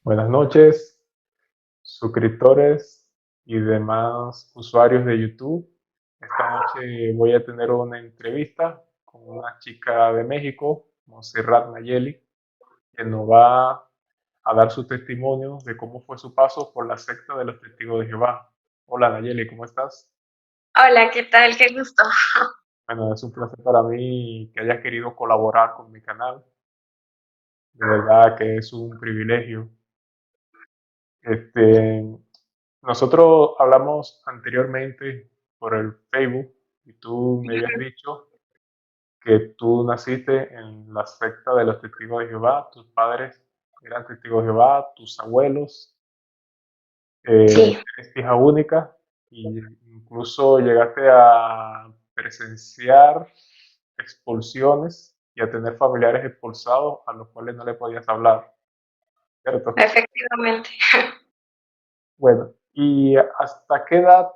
Buenas noches, suscriptores y demás usuarios de YouTube. Esta noche voy a tener una entrevista con una chica de México, Montserrat Nayeli, que nos va a dar su testimonio de cómo fue su paso por la secta de los Testigos de Jehová. Hola Nayeli, ¿cómo estás? Hola, ¿qué tal? Qué gusto. Bueno, es un placer para mí que hayas querido colaborar con mi canal. De verdad que es un privilegio. Este, Nosotros hablamos anteriormente por el Facebook y tú me habías dicho que tú naciste en la secta de los testigos de Jehová, tus padres eran testigos de Jehová, tus abuelos, Sí, eres hija única y incluso llegaste a presenciar expulsiones y a tener familiares expulsados a los cuales no le podías hablar, ¿cierto? efectivamente. Bueno, ¿y hasta qué edad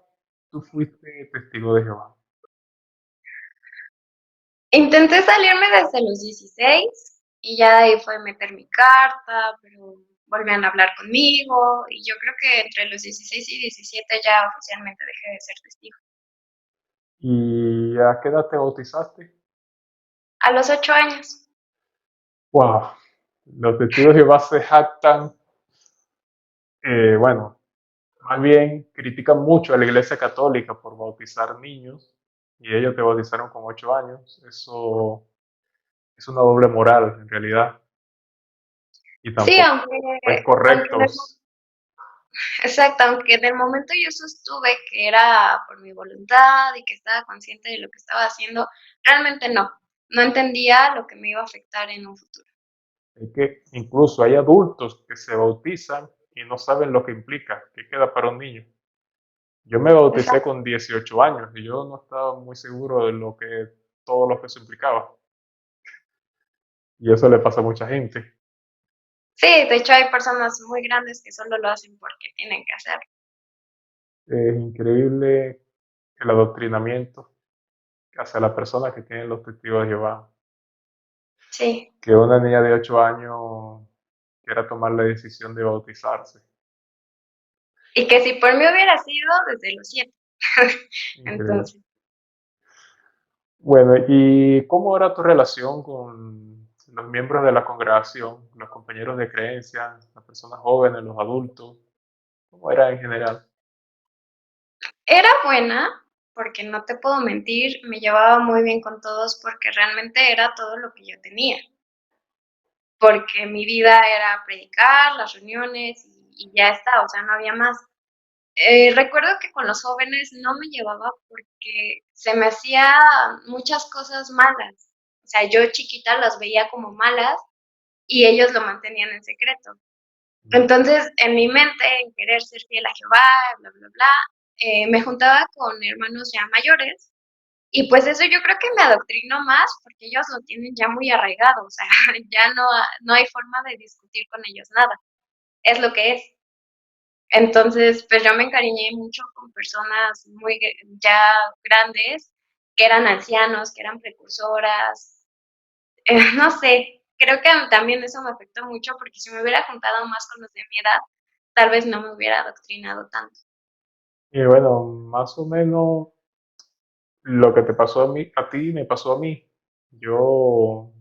tú fuiste testigo de Jehová? Intenté salirme desde los 16 y ya de ahí fue meter mi carta, pero volvían a hablar conmigo y yo creo que entre los 16 y 17 ya oficialmente dejé de ser testigo. ¿Y a qué edad te bautizaste? A los 8 años. Wow, los testigos de Jehová se jactan, bueno, más bien critican mucho a la Iglesia Católica por bautizar niños y ellos te bautizaron con 8 años. Eso es una doble moral en realidad y Sí, tampoco son aunque en el, correctos. exacto, aunque en el momento yo sostuve que era por mi voluntad y que estaba consciente de lo que estaba haciendo, realmente no entendía lo que me iba a afectar en un futuro. Es que incluso hay adultos que se bautizan y no saben lo que implica, qué queda para un niño. Yo me bauticé Exacto. con 18 años y yo no estaba muy seguro de todo lo que eso implicaba. Y eso le pasa a mucha gente. Sí, de hecho hay personas muy grandes que solo lo hacen porque tienen que hacerlo. Es increíble el adoctrinamiento hacia la persona que tiene los testigos de Jehová. Sí, Que una niña de 8 años quiera tomar la decisión de bautizarse. y que si por mí hubiera sido desde los 7. Increíble. Entonces, Bueno, ¿y cómo era tu relación con los miembros de la congregación, los compañeros de creencia, las personas jóvenes, los adultos? ¿Cómo era en general? era buena, porque no te puedo mentir, me llevaba muy bien con todos porque realmente era todo lo que yo tenía, porque mi vida era predicar, las reuniones y ya está, o sea, no había más. Recuerdo que con los jóvenes no me llevaba porque se me hacía muchas cosas malas. O sea, yo chiquita las veía como malas y ellos lo mantenían en secreto. Entonces, en mi mente, en querer ser fiel a Jehová, bla, bla, bla, me juntaba con hermanos ya mayores y pues eso yo creo que me adoctrinó más porque ellos lo tienen ya muy arraigado, o sea, ya no hay forma de discutir con ellos nada, es lo que es. Entonces, pues yo me encariñé mucho con personas muy ya grandes, que eran ancianos, que eran precursoras, no sé, creo que también eso me afectó mucho porque si me hubiera juntado más con los de mi edad, tal vez no me hubiera adoctrinado tanto. Y bueno, más o menos lo que te pasó a ti me pasó a mí. Yo,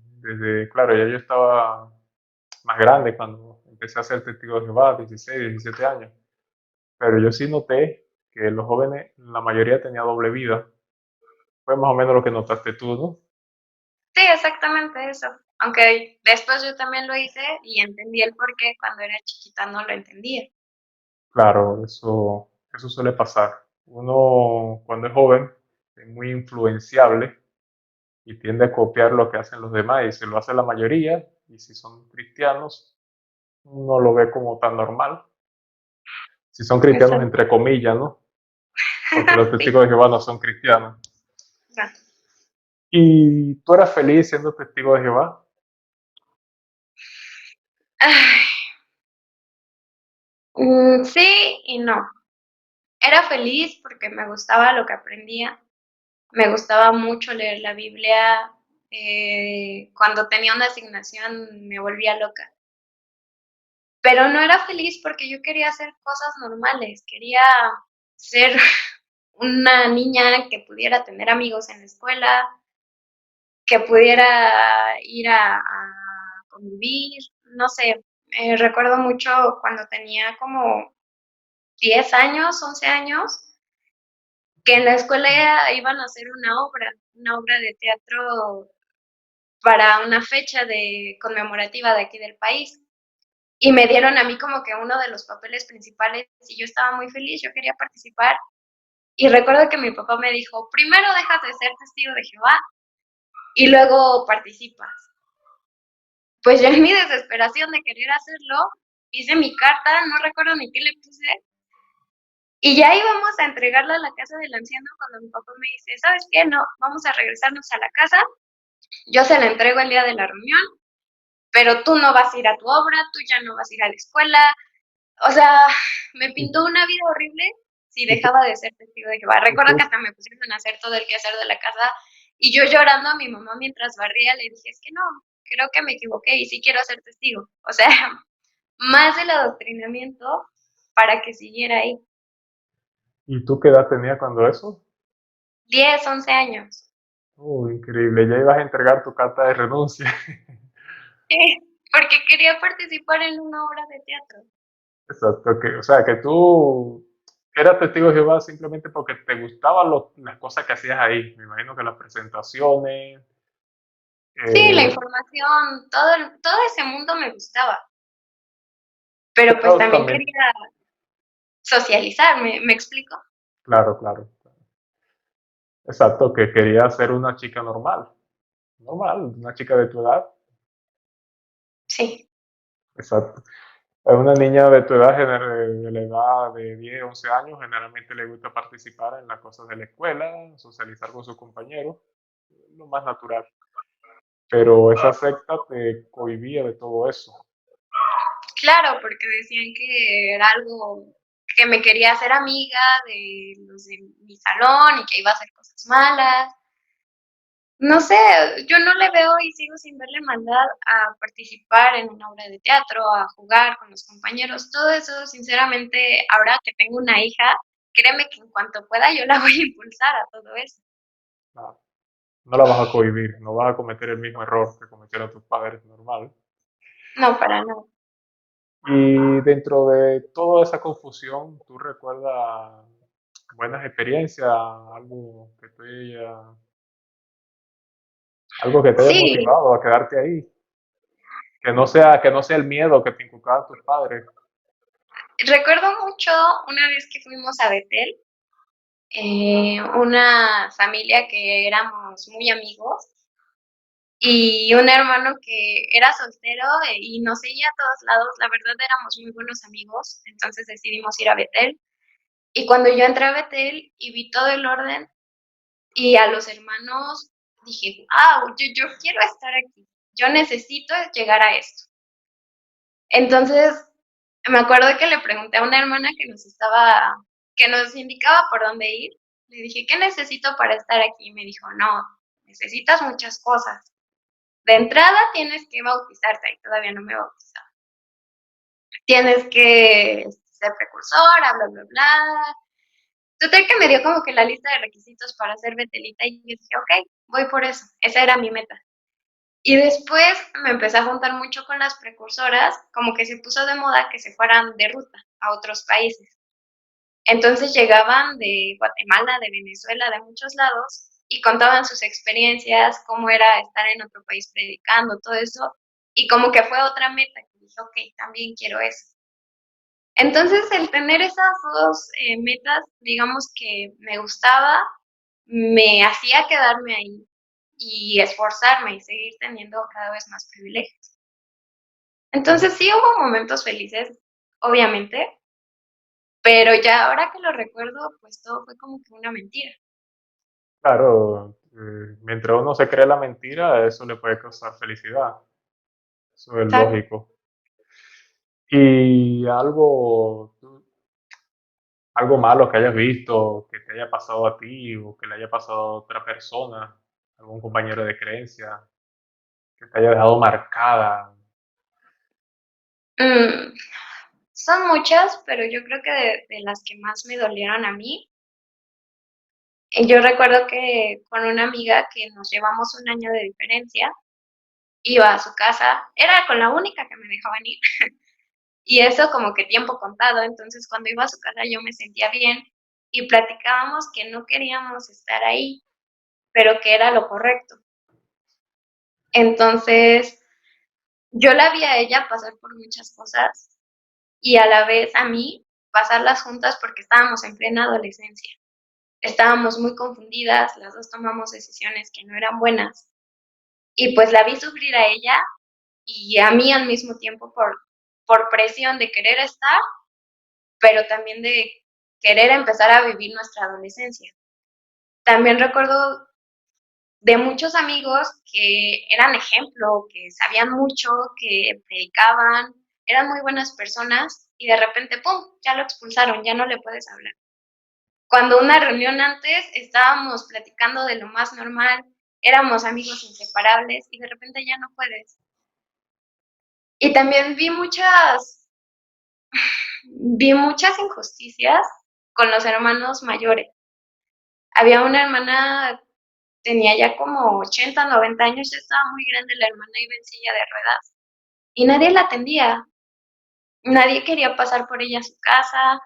claro, ya yo estaba más grande cuando empecé a ser testigo de Jehová, 16, 17 años. Pero yo sí noté que los jóvenes, la mayoría tenía doble vida. Fue más o menos lo que notaste tú, ¿no? Sí, exactamente eso. Aunque después yo también lo hice y entendí el por qué cuando era chiquita no lo entendía. Claro, eso suele pasar. Uno cuando es joven es muy influenciable y tiende a copiar lo que hacen los demás y si lo hace la mayoría y si son cristianos, uno lo ve como tan normal. Si son cristianos Exacto. entre comillas, ¿no? Porque los Sí. testigos de Jehová no son cristianos. No. ¿Y tú eras feliz siendo testigo de Jehová? Ay, sí y no. Era feliz porque me gustaba lo que aprendía, me gustaba mucho leer la Biblia, cuando tenía una asignación me volvía loca. pero no era feliz porque yo quería hacer cosas normales, quería ser una niña que pudiera tener amigos en la escuela, que pudiera ir a convivir, no sé, recuerdo mucho cuando tenía como 10 años, 11 años, que en la escuela iban a hacer una obra de teatro para una fecha de conmemorativa de aquí del país. Y me dieron a mí como que uno de los papeles principales y yo estaba muy feliz, yo quería participar. Y recuerdo que mi papá me dijo, primero dejas de ser testigo de Jehová y luego participas. Pues yo en mi desesperación de querer hacerlo, hice mi carta, no recuerdo ni qué le puse, y ya íbamos a entregarla a la casa del anciano cuando mi papá me dice, ¿sabes qué? No, vamos a regresarnos a la casa, yo se la entrego el día de la reunión, pero tú no vas a ir a tu obra, tú ya no vas a ir a la escuela. O sea, me Y, pintó una vida horrible si y tú, dejaba de ser testigo de Jehová. y Recuerdo que tú, hasta me pusieron a hacer todo el quehacer de la casa y yo llorando a mi mamá mientras barría le dije, es que no, creo que me equivoqué y sí quiero ser testigo. O sea, más del adoctrinamiento para que siguiera ahí. ¿Y tú qué edad tenías cuando eso? 10, 11 años. Increíble, ya ibas a entregar tu carta de renuncia. Porque quería participar en una obra de teatro. Exacto, o sea, que tú eras testigo de Jehová simplemente porque te gustaban las cosas que hacías ahí. Me imagino que las presentaciones, Sí, la eh, información, todo ese mundo me gustaba, pero pues pero también también, quería socializar, ¿me explico? claro, claro, exacto, que querías ser una chica normal, normal, una chica de tu edad, Sí. exacto. A una niña de tu edad, de la edad de 10, 11 años, generalmente le gusta participar en las cosas de la escuela, socializar con sus compañeros, lo más natural. Pero esa secta te cohibía de todo eso. Claro, porque decían que era algo que me quería hacer amiga de los de mi salón y que iba a hacer cosas malas. No sé, yo no le veo y sigo sin verle maldad a participar en una obra de teatro, a jugar con los compañeros, todo eso, sinceramente, ahora que tengo una hija, créeme que en cuanto pueda yo la voy a impulsar a todo eso. No, no la vas a cohibir, no vas a cometer el mismo error que cometieron tus padres, normal. No, para nada. Y dentro de toda esa confusión, ¿tú recuerdas buenas experiencias, algo que te haya Sí, motivado a quedarte ahí? Que no sea el miedo que te inculcaban tus padres. recuerdo mucho una vez que fuimos a Betel, una familia que éramos muy amigos y un hermano que era soltero y nos seguía a todos lados. La verdad éramos muy buenos amigos, entonces decidimos ir a Betel. Y cuando yo entré a Betel y vi todo el orden y a los hermanos, dije, wow, yo quiero estar aquí, yo necesito llegar a esto. Entonces, me acuerdo que le pregunté a una hermana que nos indicaba por dónde ir. Le dije, ¿qué necesito para estar aquí? Y me dijo, no, necesitas muchas cosas. De entrada tienes que bautizarte, y todavía no me he bautizado. Tienes que ser precursora, bla, bla, bla. Total que me dio como que la lista de requisitos para ser betelita y yo dije, ok, voy por eso. Esa era mi meta. Y después me empecé a juntar mucho con las precursoras, como que se puso de moda que se fueran de ruta a otros países. Entonces llegaban de Guatemala, de Venezuela, de muchos lados y contaban sus experiencias, cómo era estar en otro país predicando, todo eso. Y como que fue otra meta que dije, ok, también quiero eso. Entonces el tener esas dos metas, digamos que me gustaba, me hacía quedarme ahí y esforzarme y seguir teniendo cada vez más privilegios. Entonces sí hubo momentos felices, obviamente, pero ya ahora que lo recuerdo, pues todo fue como que una mentira. Claro, mientras uno se cree la mentira, eso le puede causar felicidad. Eso es Exacto. lógico. Y algo malo que hayas visto, que te haya pasado a ti o que le haya pasado a otra persona, algún compañero de creencia, que te haya dejado marcada. Mm, son muchas, pero yo creo que de las que más me dolieron a mí, yo recuerdo que con una amiga que nos llevamos 1 año de diferencia, iba a su casa, era con la única que me dejaban ir, y eso como que tiempo contado, entonces cuando iba a su casa yo me sentía bien y platicábamos que no queríamos estar ahí, pero que era lo correcto. Entonces, yo la vi a ella pasar por muchas cosas y a la vez a mí pasarlas juntas porque estábamos en plena adolescencia. Estábamos muy confundidas, las 2 tomamos decisiones que no eran buenas y, pues, la vi sufrir a ella y a mí al mismo tiempo por presión de querer estar, pero también de querer empezar a vivir nuestra adolescencia. También recuerdo de muchos amigos que eran ejemplo, que sabían mucho, que predicaban, eran muy buenas personas y de repente, ¡pum!, ya lo expulsaron, ya no le puedes hablar. Cuando una reunión antes estábamos platicando de lo más normal, éramos amigos inseparables y de repente ya no puedes. Y también vi muchas injusticias con los hermanos mayores. Había una hermana, tenía ya como 80, 90 años, ya estaba muy grande la hermana, iba en silla de ruedas y nadie la atendía, nadie quería pasar por ella a su casa,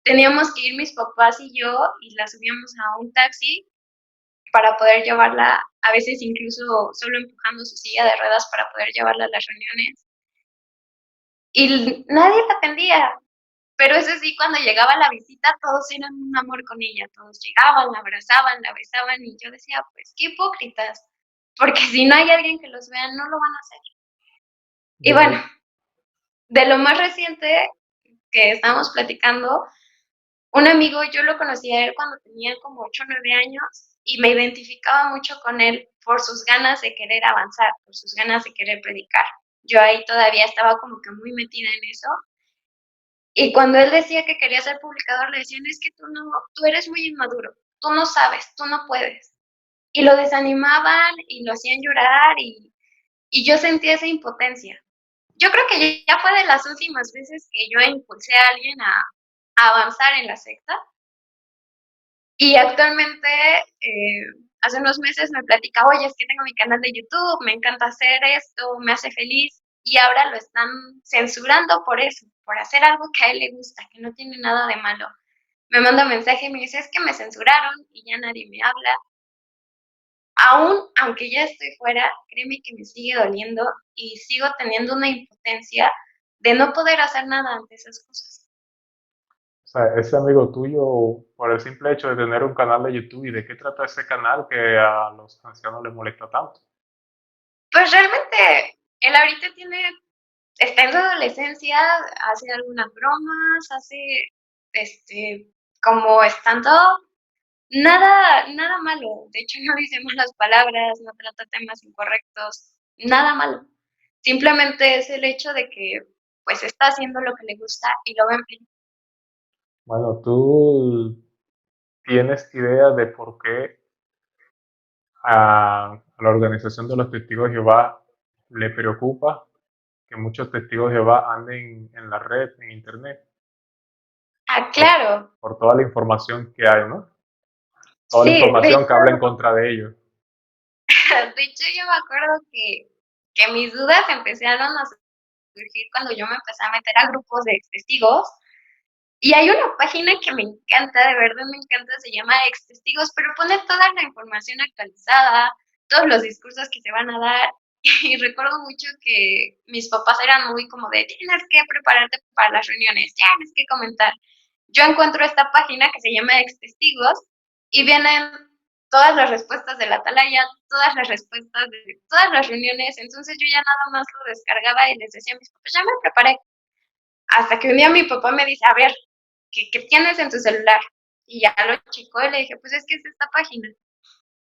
teníamos que ir mis papás y yo y la subíamos a un taxi para poder llevarla, a veces incluso solo empujando su silla de ruedas para poder llevarla a las reuniones y nadie la atendía. Pero eso sí, cuando llegaba la visita, todos eran un amor con ella, todos llegaban, la abrazaban, la besaban, y yo decía: "Pues qué hipócritas", porque si no hay alguien que los vea, no lo van a hacer. Y bueno, Yo, de lo más reciente que estábamos platicando, un amigo, yo lo conocí a él cuando tenía como 8 o 9 años, y me identificaba mucho con él por sus ganas de querer avanzar, por sus ganas de querer predicar. Yo ahí todavía estaba como que muy metida en eso, y cuando él decía que quería ser publicador, le decían: "Es que tú eres muy inmaduro, tú no sabes, tú no puedes". Y lo desanimaban y lo hacían llorar y yo sentía esa impotencia. Yo creo que ya fue de las últimas veces que yo impulsé a alguien a avanzar en la secta, y actualmente, hace unos meses me platicaba: "Oye, es que tengo mi canal de YouTube, me encanta hacer esto, me hace feliz", y ahora lo están censurando por eso, por hacer algo que a él le gusta, que no tiene nada de malo. Me manda mensaje y me dice: "Es que me censuraron y ya nadie me habla". Aún, aunque ya estoy fuera, créeme que me sigue doliendo y sigo teniendo una impotencia de no poder hacer nada ante esas cosas. o sea, ese amigo tuyo, por el simple hecho de tener un canal de YouTube, ¿y de qué trata ese canal que a los ancianos les molesta tanto? Pues realmente él ahorita está en su adolescencia, hace algunas bromas, hace, este, como estando nada malo. De hecho, no dice malas palabras, no trata temas incorrectos, nada malo. Simplemente es el hecho de que, pues, está haciendo lo que le gusta y lo ven bien. Bueno, ¿tú tienes idea de por qué a la organización de los testigos de Jehová le preocupa que muchos testigos de Jehová anden en la red, en internet, Ah, por, claro. por toda la información que hay, ¿no? Toda la Sí, de información hecho, que habla en contra de ellos. de hecho, yo me acuerdo que mis dudas empezaron a surgir cuando yo me empecé a meter a grupos de testigos. Y hay una página que me encanta, de verdad me encanta, se llama Ex Testigos, pero pone toda la información actualizada, todos los discursos que se van a dar. Y recuerdo mucho que mis papás eran muy como de: "Tienes que prepararte para las reuniones, tienes que comentar". Yo encuentro esta página que se llama Ex Testigos y vienen todas las respuestas de la atalaya, todas las respuestas de todas las reuniones. Entonces yo ya nada más lo descargaba y les decía a mis papás: "Ya me preparé". Hasta que un día mi papá me dice: "A ver, ¿qué tienes en tu celular?". Y ya lo checó y le dije: "Pues es que es esta página".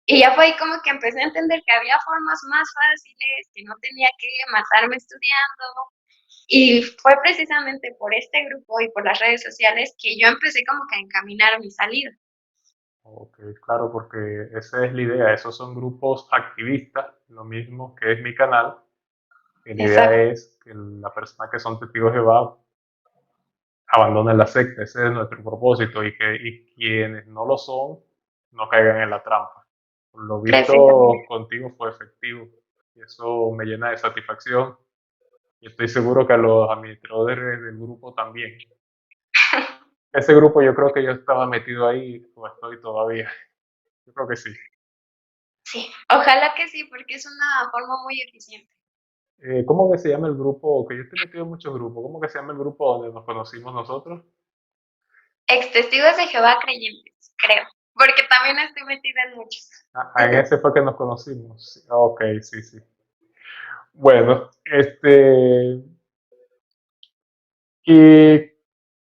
Y ya fue ahí como que empecé a entender que había formas más fáciles, que no tenía que matarme estudiando. Y fue precisamente por este grupo y por las redes sociales que yo empecé como que a encaminar mi salida. Ok, claro, porque esa es la idea. Esos son grupos activistas, lo mismo que es mi canal, Y la idea exacto, es que la persona que son testigos de Jehová abandonen la secta. Ese es nuestro propósito y quienes no lo son no caigan en la trampa. Por lo visto, precisamente. contigo fue efectivo y eso me llena de satisfacción y estoy seguro que a los administradores del grupo también. Ese grupo yo creo que yo estaba metido ahí o estoy todavía. Yo creo que sí. Sí, ojalá que sí, porque es una forma muy eficiente. ¿Cómo que se llama el grupo? Que yo estoy metido en muchos grupos. ¿Cómo que se llama el grupo donde nos conocimos nosotros? Ex testigos de Jehová creyentes, creo, porque también estoy metida en muchos. En ese fue que nos conocimos. Sí, ok, sí, sí. Bueno, y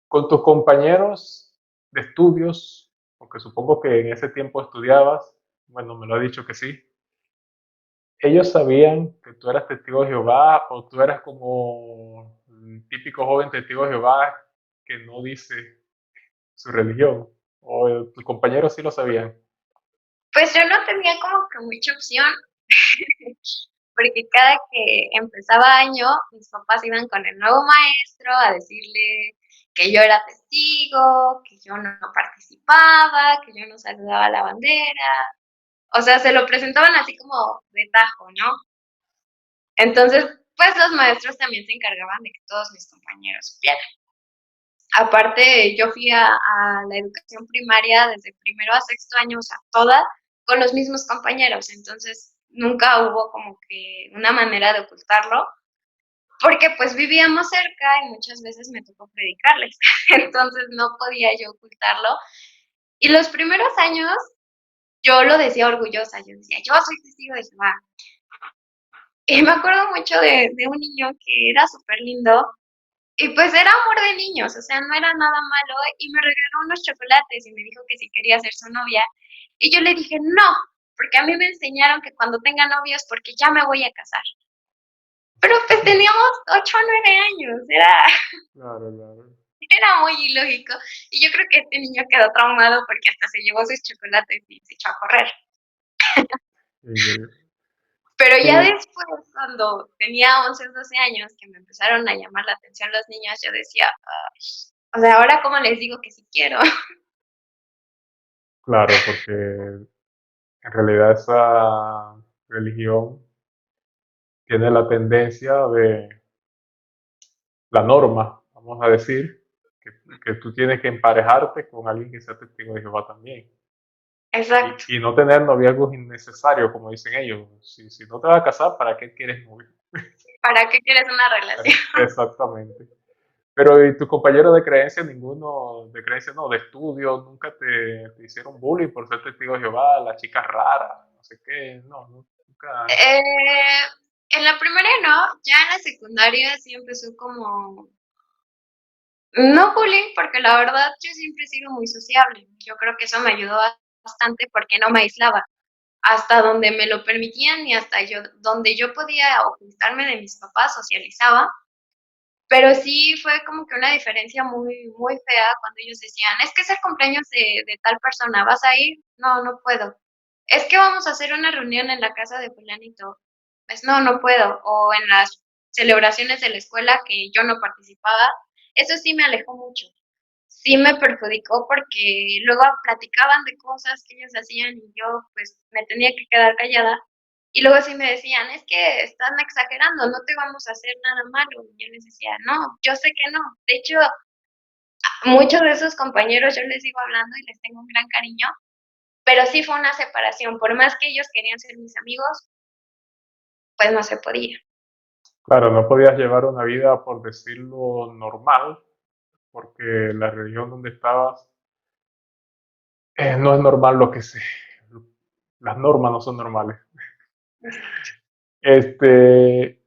con tus compañeros de estudios, porque supongo que en ese tiempo estudiabas, bueno, me lo ha dicho que sí, ¿ellos sabían que tú eras testigo de Jehová o tú eras como el típico joven testigo de Jehová que no dice su religión? ¿O tus compañeros sí lo sabían? Pues yo no tenía como que mucha opción, porque cada que empezaba año, mis papás iban con el nuevo maestro a decirle que yo era testigo, que yo no participaba, que yo no saludaba la bandera. O sea, se lo presentaban así como de tajo, ¿no? Entonces, pues los maestros también se encargaban de que todos mis compañeros supieran. Aparte, yo fui a la educación primaria desde primero a sexto año, o sea, toda con los mismos compañeros. Entonces, nunca hubo como que una manera de ocultarlo, porque pues vivíamos cerca y muchas veces me tocó predicarles. Entonces, no podía yo ocultarlo. Y los primeros años yo lo decía orgullosa, yo decía, yo soy testigo de Jehová. Y me acuerdo mucho de un niño que era súper lindo. Y pues era amor de niños, o sea, no era nada malo y me regaló unos chocolates y me dijo que si quería ser su novia. Y yo le dije, no, porque a mí me enseñaron que cuando tenga novios, porque ya me voy a casar. Pero pues teníamos 8 o 9 años, Claro, claro. era muy ilógico. Y yo creo que este niño quedó traumado porque hasta se llevó sus chocolates y se echó a correr. Y, Pero ya y, después, cuando tenía 11 o 12 años, que me empezaron a llamar la atención los niños, yo decía, "Ay, o sea, ahora cómo les digo que sí quiero". claro, porque en realidad esa religión tiene la tendencia de la norma, vamos a decir, que tú tienes que emparejarte con alguien que sea testigo de Jehová también. Exacto. Y no tener noviazgos innecesarios, como dicen ellos. Si no te vas a casar, ¿para qué quieres novio? ¿Para qué quieres una relación? Exactamente. Pero ¿y tus compañeros de creencia, ninguno de creencia, no, de estudio, nunca te hicieron bullying por ser testigo de Jehová, la chica rara, no sé qué, no, nunca. En la primaria no, ya en la secundaria sí empezó como, no bullying, porque la verdad yo siempre he sido muy sociable. Yo creo que eso me ayudó bastante porque no me aislaba. Hasta donde me lo permitían y hasta yo, donde yo podía ocultarme de mis papás, socializaba. Pero sí fue como que una diferencia muy, muy fea cuando ellos decían, es que es el cumpleaños de tal persona, ¿vas a ir? No, no puedo. Es que vamos a hacer una reunión en la casa de fulanito. Pues no, no puedo. O en las celebraciones de la escuela que yo no participaba, eso sí me alejó mucho. Sí me perjudicó porque luego platicaban de cosas que ellos hacían y yo pues me tenía que quedar callada. Y luego sí me decían, es que están exagerando, no te vamos a hacer nada malo. Y yo les decía, no, yo sé que no. De hecho, muchos de esos compañeros yo les sigo hablando y les tengo un gran cariño, pero sí fue una separación. Por más que ellos querían ser mis amigos, pues no se podía. Claro, no podías llevar una vida, por decirlo, normal, porque la religión donde estabas no es normal las normas no son normales. Este,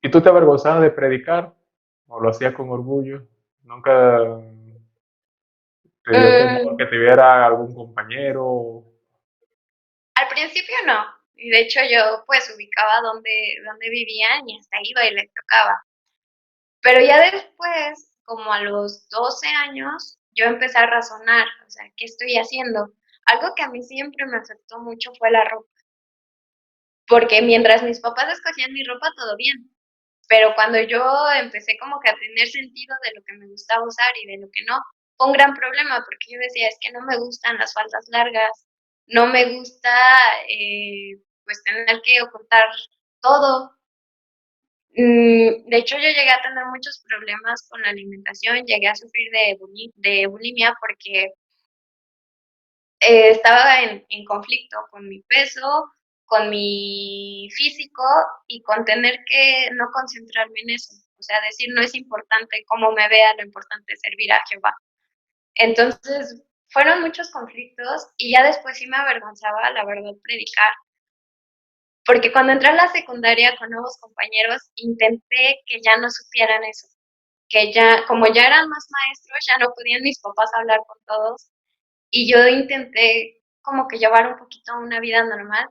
¿Y tú te avergonzabas de predicar o lo hacías con orgullo? ¿Nunca te dio temor Mm, que te viera algún compañero? al principio no. Y de hecho yo pues ubicaba dónde vivían y hasta iba y les tocaba. Pero ya después, como a los 12 años, yo empecé a razonar, o sea, ¿qué estoy haciendo? Algo que a mí siempre me afectó mucho fue la ropa. porque mientras mis papás escogían mi ropa, todo bien. Pero cuando yo empecé como que a tener sentido de lo que me gustaba usar y de lo que no, fue un gran problema porque yo decía, es que no me gustan las faldas largas, no me gusta pues tener que ocultar todo. De hecho, yo llegué a tener muchos problemas con la alimentación, llegué a sufrir de bulimia porque estaba en conflicto con mi peso, con mi físico y con tener que no concentrarme en eso. O sea, decir, no es importante cómo me vea, lo importante es servir a Jehová. Entonces, fueron muchos conflictos y ya después sí me avergonzaba, la verdad, predicar. Porque cuando entré a la secundaria con nuevos compañeros, intenté que ya no supieran eso, que ya, como ya eran más maestros, ya no podían mis papás hablar con todos y yo intenté como que llevar un poquito una vida normal.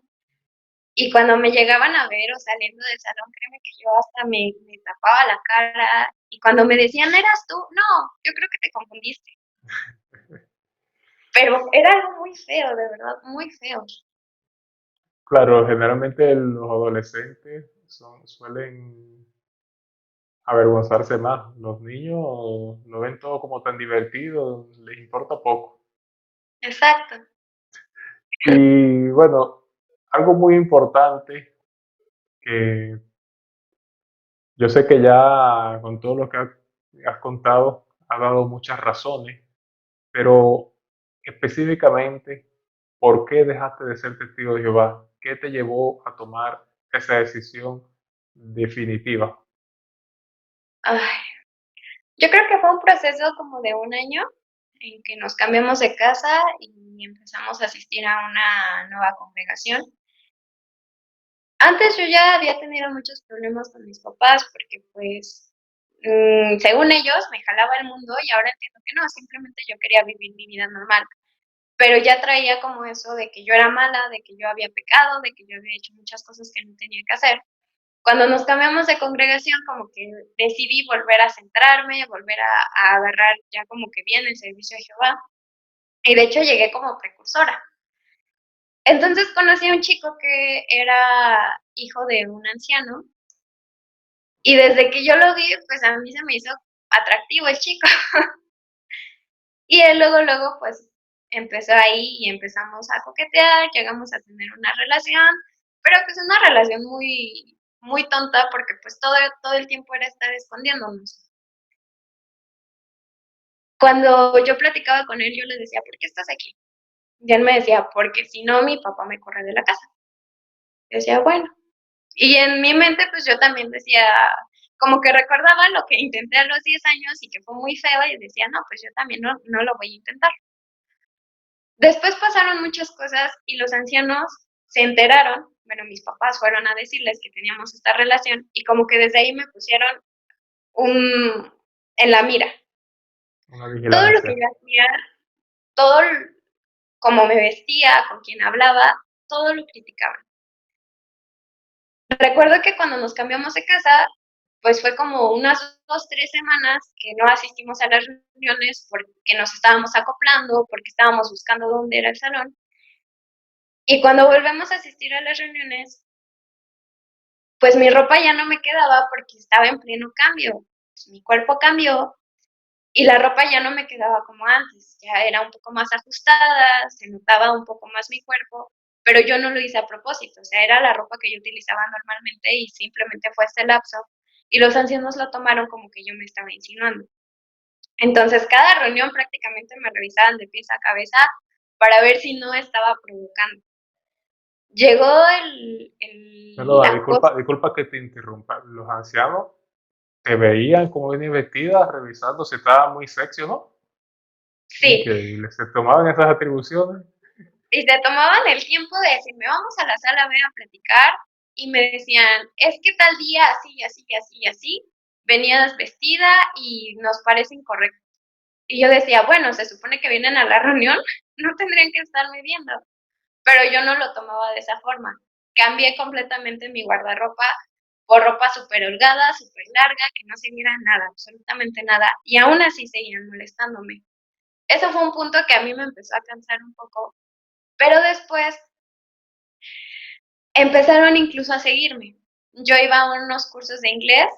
Y cuando me llegaban a ver o saliendo del salón, créeme que yo hasta me tapaba la cara. Y cuando me decían, ¿eras tú? No, yo creo que te confundiste. Pero era algo muy feo, de verdad, muy feo. Claro, generalmente los adolescentes suelen avergonzarse más. Los niños lo ven todo como tan divertido, les importa poco. Exacto. Y bueno, algo muy importante que yo sé que ya con todo lo que has contado, has dado muchas razones, pero específicamente, ¿por qué dejaste de ser testigo de Jehová? ¿Qué te llevó a tomar esa decisión definitiva? Ay, yo creo que fue un proceso como de un año en que nos cambiamos de casa y empezamos a asistir a una nueva congregación. Antes yo ya había tenido muchos problemas con mis papás porque, pues, según ellos, me jalaba el mundo y ahora entiendo que no, simplemente yo quería vivir mi vida normal. Pero ya traía como eso de que yo era mala, de que yo había pecado, de que yo había hecho muchas cosas que no tenía que hacer. Cuando nos cambiamos de congregación, como que decidí volver a centrarme, volver a agarrar ya como que bien el servicio a Jehová. Y de hecho llegué como precursora. Entonces conocí a un chico que era hijo de un anciano y desde que yo lo vi, pues a mí se me hizo atractivo el chico. Y él luego, pues empezó ahí y empezamos a coquetear, llegamos a tener una relación, pero pues una relación muy tonta porque pues todo el tiempo era estar escondiéndonos. Cuando yo platicaba con él, yo le decía, ¿por qué estás aquí? Y él me decía, porque si no, mi papá me corre de la casa. Yo decía, bueno. Y en mi mente, pues yo también decía, como que recordaba lo que intenté a los 10 años y que fue muy feo y decía, no, pues yo también no lo voy a intentar. Después pasaron muchas cosas y los ancianos se enteraron, bueno, mis papás fueron a decirles que teníamos esta relación y como que desde ahí me pusieron un en la mira. Una Todo lo que vigilancia. yo hacía, todo como me vestía, con quién hablaba, todo lo criticaban. Recuerdo que cuando nos cambiamos de casa, pues fue como unas 2, 3 semanas que no asistimos a las reuniones porque nos estábamos acoplando, porque estábamos buscando dónde era el salón. Y cuando volvemos a asistir a las reuniones, pues mi ropa ya no me quedaba porque estaba en pleno cambio. Pues mi cuerpo cambió y la ropa ya no me quedaba como antes, ya era un poco más ajustada, se notaba un poco más mi cuerpo, pero yo no lo hice a propósito, o sea, era la ropa que yo utilizaba normalmente y simplemente fue este lapso. Y los ancianos lo tomaron como que yo me estaba insinuando. Entonces, cada reunión prácticamente me revisaban de pies a cabeza para ver si no estaba provocando. Llegó No, la cosa. disculpa que te interrumpa. Los ancianos te veían como venías vestida, revisando si estaba muy sexy o no. Sí, Increíble. Se tomaban esas atribuciones. y se tomaban el tiempo de decirme, vamos a la sala B a platicar, y me decían, es que tal día así, así, así, así, venías vestida y nos parece incorrecto. Y yo decía, bueno, se supone que vienen a la reunión, no tendrían que estarme viendo, pero yo no lo tomaba de esa forma. Cambié completamente mi guardarropa por ropa súper holgada, súper larga, que no se viera nada, absolutamente nada, y aún así seguían molestándome. Eso fue un punto que a mí me empezó a cansar un poco, pero después Empezaron incluso a seguirme. Yo iba a unos cursos de inglés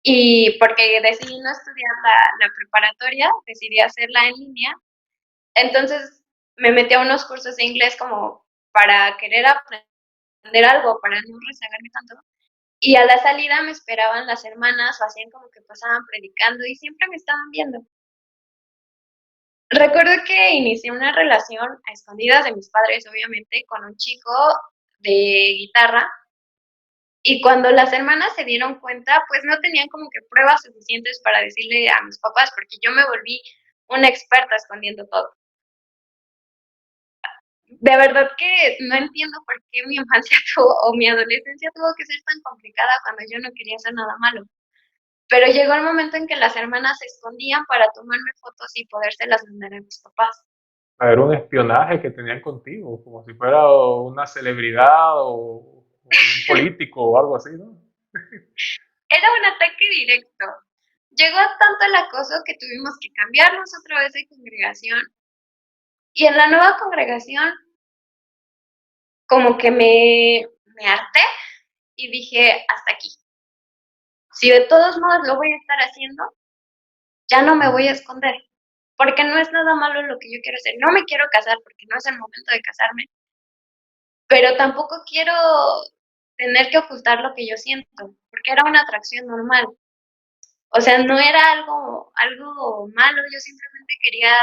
y porque decidí no estudiar la preparatoria, decidí hacerla en línea. Entonces me metí a unos cursos de inglés como para querer aprender algo, para no rezagarme tanto. Y a la salida me esperaban las hermanas o hacían como que pasaban predicando y siempre me estaban viendo. Recuerdo que inicié una relación a escondidas de mis padres, obviamente, con un chico de guitarra. Y cuando las hermanas se dieron cuenta, pues no tenían como que pruebas suficientes para decirle a mis papás, porque yo me volví una experta escondiendo todo. De verdad que no entiendo por qué mi infancia tuvo, o mi adolescencia tuvo que ser tan complicada cuando yo no quería hacer nada malo. Pero llegó el momento en que las hermanas se escondían para tomarme fotos y podérselas mandar a mis papás. Era un espionaje que tenían contigo, como si fuera una celebridad o algún político o algo así, ¿no? Era un ataque directo. Llegó tanto el acoso que tuvimos que cambiarnos otra vez de congregación. Y en la nueva congregación, como que me harté y dije, hasta aquí. Si de todos modos lo voy a estar haciendo, ya no me voy a esconder. Porque no es nada malo lo que yo quiero hacer. No me quiero casar porque no es el momento de casarme, pero tampoco quiero tener que ocultar lo que yo siento, porque era una atracción normal. O sea, no era algo malo, yo simplemente quería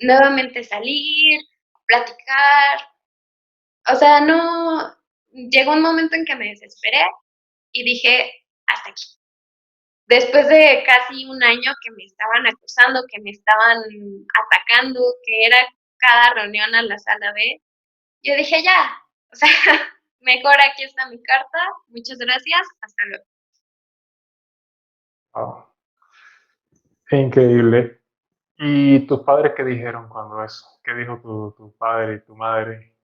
nuevamente salir, platicar. O sea, no, llegó un momento en que me desesperé y dije, hasta aquí. Después de casi un año que me estaban acusando, que me estaban atacando, que era cada reunión a la sala B, yo dije, ya, o sea, mejor aquí está mi carta, muchas gracias, hasta luego. Ah, increíble. ¿Y tus padres qué dijeron cuando eso? ¿Qué dijo tu padre y tu madre?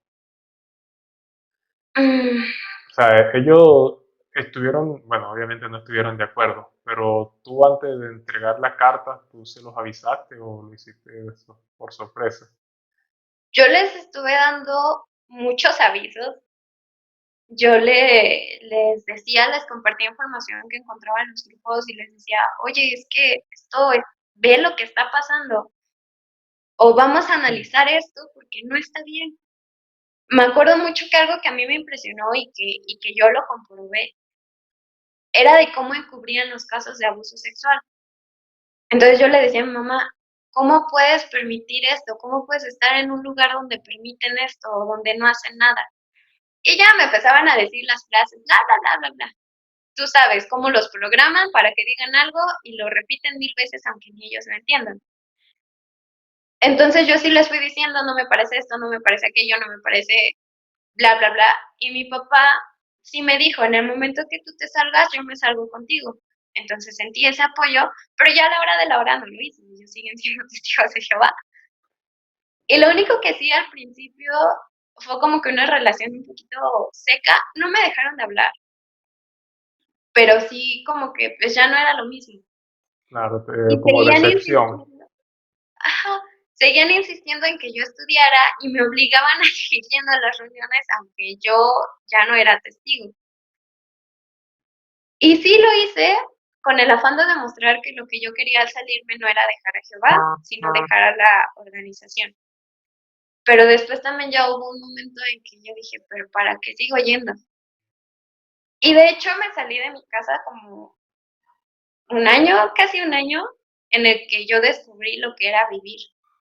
Mm, O sea, ellos estuvieron, bueno, obviamente no estuvieron de acuerdo, pero tú antes de entregar la carta, ¿tú se los avisaste o lo hiciste eso por sorpresa? yo les estuve dando muchos avisos. Les decía, les compartía información que encontraba en los grupos y les decía, oye, es que ve lo que está pasando, o vamos a analizar esto porque no está bien. Me acuerdo mucho que algo que a mí me impresionó y que yo lo comprobé era de cómo encubrían los casos de abuso sexual. Entonces yo le decía a mi mamá, ¿cómo puedes permitir esto? ¿Cómo puedes estar en un lugar donde permiten esto o donde no hacen nada? Y ya me empezaban a decir las frases, bla, bla, bla, bla, bla. Tú sabes cómo los programan para que digan algo y lo repiten 1000 veces aunque ni ellos lo entiendan. Entonces yo sí les fui diciendo, no me parece esto, no me parece aquello, no me parece bla, bla, bla. Y mi papá sí me dijo, en el momento que tú te salgas, yo me salgo contigo. Entonces sentí ese apoyo, pero ya a la hora de la hora no lo hice, ellos siguen siendo testigos de Jehová. Y lo único que sí al principio fue como que una relación un poquito seca, no me dejaron de hablar, pero sí como que pues ya no era lo mismo. Claro, Y como seguían decepción. insistiendo, ajá, seguían insistiendo en que yo estudiara y me obligaban a seguir yendo a las reuniones aunque yo ya no era testigo. Y sí lo hice con el afán de demostrar que lo que yo quería al salirme no era dejar a Jehová, sino dejar a la organización. Pero después también ya hubo un momento en que yo dije, pero ¿para qué sigo yendo? Y de hecho me salí de mi casa como un año, casi un año, en el que yo descubrí lo que era vivir,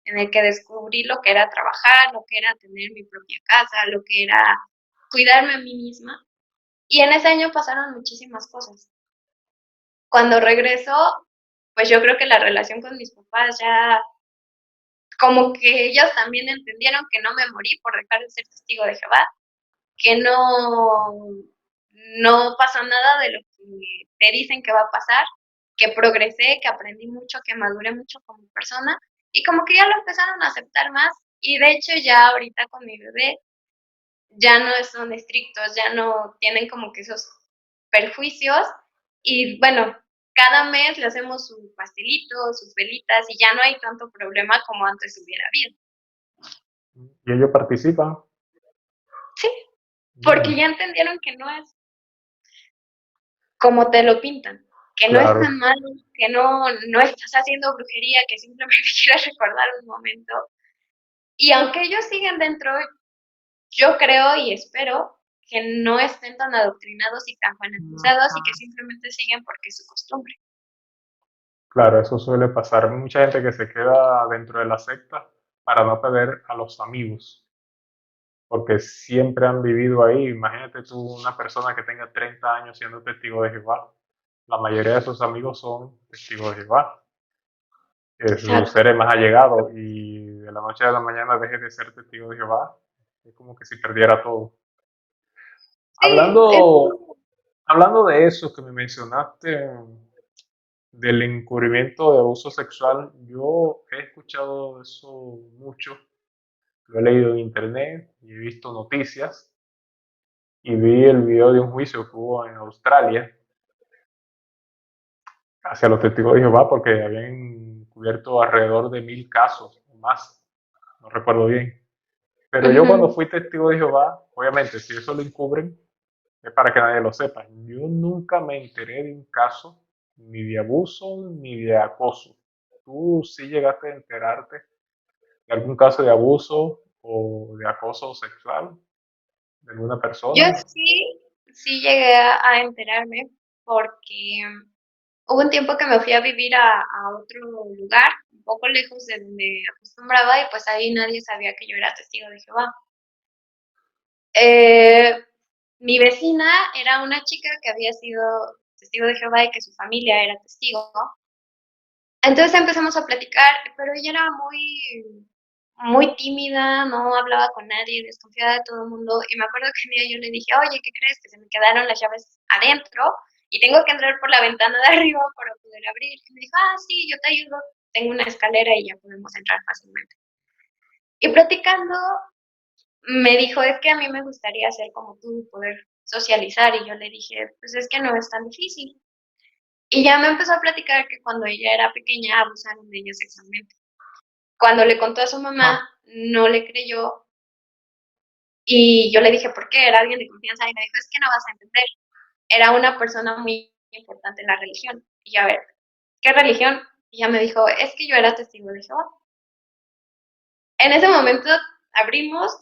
en el que descubrí lo que era trabajar, lo que era tener mi propia casa, lo que era cuidarme a mí misma. Y en ese año pasaron muchísimas cosas. Cuando regresó, pues yo creo que la relación con mis papás ya, como que ellos también entendieron que no me morí por dejar de ser testigo de Jehová, que no pasó nada de lo que te dicen que va a pasar, que progresé, que aprendí mucho, que maduré mucho como persona y como que ya lo empezaron a aceptar más y de hecho ya ahorita con mi bebé ya no son estrictos, ya no tienen como que esos perjuicios y bueno, cada mes le hacemos su pastelito, sus velitas y ya no hay tanto problema como antes hubiera habido. Y ellos participan. Sí, porque Mm, ya entendieron que no es como te lo pintan, que no es claro, tan malo, que no estás haciendo brujería, que simplemente quieres recordar un momento. Y aunque ellos siguen dentro, yo creo y espero que no estén tan adoctrinados y tan fanatizados y que simplemente siguen porque es su costumbre. claro, eso suele pasar. Hay mucha gente que se queda dentro de la secta para no perder a los amigos, porque siempre han vivido ahí. Imagínate tú una persona que tenga 30 años siendo testigo de Jehová. La mayoría de sus amigos son testigos de Jehová, sus Exacto. seres más allegados, y de la noche a la mañana deje de ser testigo de Jehová. Es como que si perdiera todo. Sí, Hablando, hablando de eso que me mencionaste, del encubrimiento de abuso sexual, yo he escuchado eso mucho, lo he leído en internet y he visto noticias y vi el video de un juicio que hubo en Australia hacia los testigos de Jehová porque habían cubierto alrededor de 1000 casos o más, no recuerdo bien. Pero yo cuando ujú. fui testigo de Jehová, obviamente si eso lo encubren es para que nadie lo sepa. Yo nunca me enteré de un caso ni de abuso ni de acoso. ¿Tú sí llegaste a enterarte de algún caso de abuso o de acoso sexual de alguna Yo persona? sí llegué a enterarme porque hubo un tiempo que me fui a vivir a otro lugar, un poco lejos de donde acostumbraba, y pues ahí nadie sabía que yo era testigo de Jehová. Eh, Mi vecina era una chica que había sido testigo de Jehová y que su familia era testigo. Entonces empezamos a platicar, pero ella era muy tímida, no hablaba con nadie, desconfiada de todo el mundo. Y me acuerdo que un día yo le dije, oye, ¿qué crees? Que se me quedaron las llaves adentro y tengo que entrar por la ventana de arriba para poder abrir. Y me dijo, ah, sí, yo te ayudo. Tengo una escalera y ya podemos entrar fácilmente. Y platicando, me dijo, es que a mí me gustaría ser como tú, poder socializar. Y yo le dije, pues es que no es tan difícil. Y ya me empezó a platicar que cuando ella era pequeña abusaron de ella sexualmente. Cuando le contó a su mamá, no le creyó y yo le dije, ¿por qué? Era alguien de confianza y me dijo, es que no vas a entender. Era una persona muy importante en la religión. Y yo, a ver, ¿qué religión? Y ella me dijo, es que yo era testigo de Jehová. En ese momento abrimos,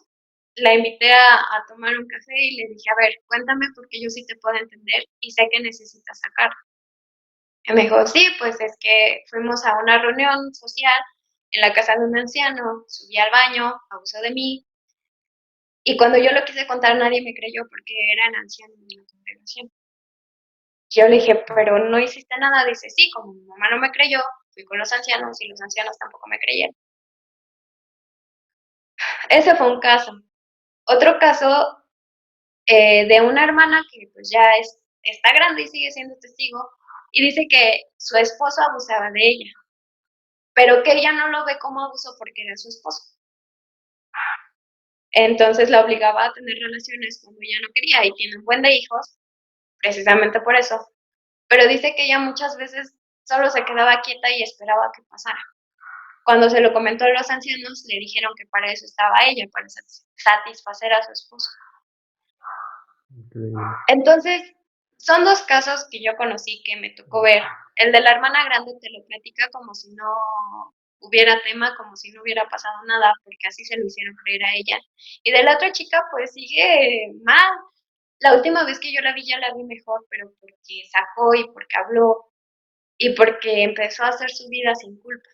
la invité a tomar un café y le dije, a ver, cuéntame porque yo sí te puedo entender y sé que necesitas sacar. Y me dijo, sí, pues es que fuimos a una reunión social en la casa de un anciano, subí al baño, abusó de mí, y cuando yo lo quise contar nadie me creyó porque era el anciano de la congregación. Yo le dije, pero no hiciste nada. Dice, sí, como mi mamá no me creyó, fui con los ancianos y los ancianos tampoco me creyeron. Ese fue un caso. Otro caso de una hermana que pues ya está grande y sigue siendo testigo y dice que su esposo abusaba de ella, pero que ella no lo ve como abuso porque era su esposo. Entonces la obligaba a tener relaciones cuando ella no quería y tiene un buen de hijos, precisamente por eso. Pero dice que ella muchas veces solo se quedaba quieta y esperaba que pasara. Cuando se lo comentó a los ancianos, le dijeron que para eso estaba ella, para satisfacer a su esposo. Increíble. Entonces, son dos casos que yo conocí que me tocó ver. El de la hermana grande te lo platica como si no hubiera tema, como si no hubiera pasado nada, porque así se lo hicieron creer a ella. Y de la otra chica, pues sigue mal. La última vez que yo la vi ya la vi mejor, pero porque sacó y porque habló y porque empezó a hacer su vida sin culpa,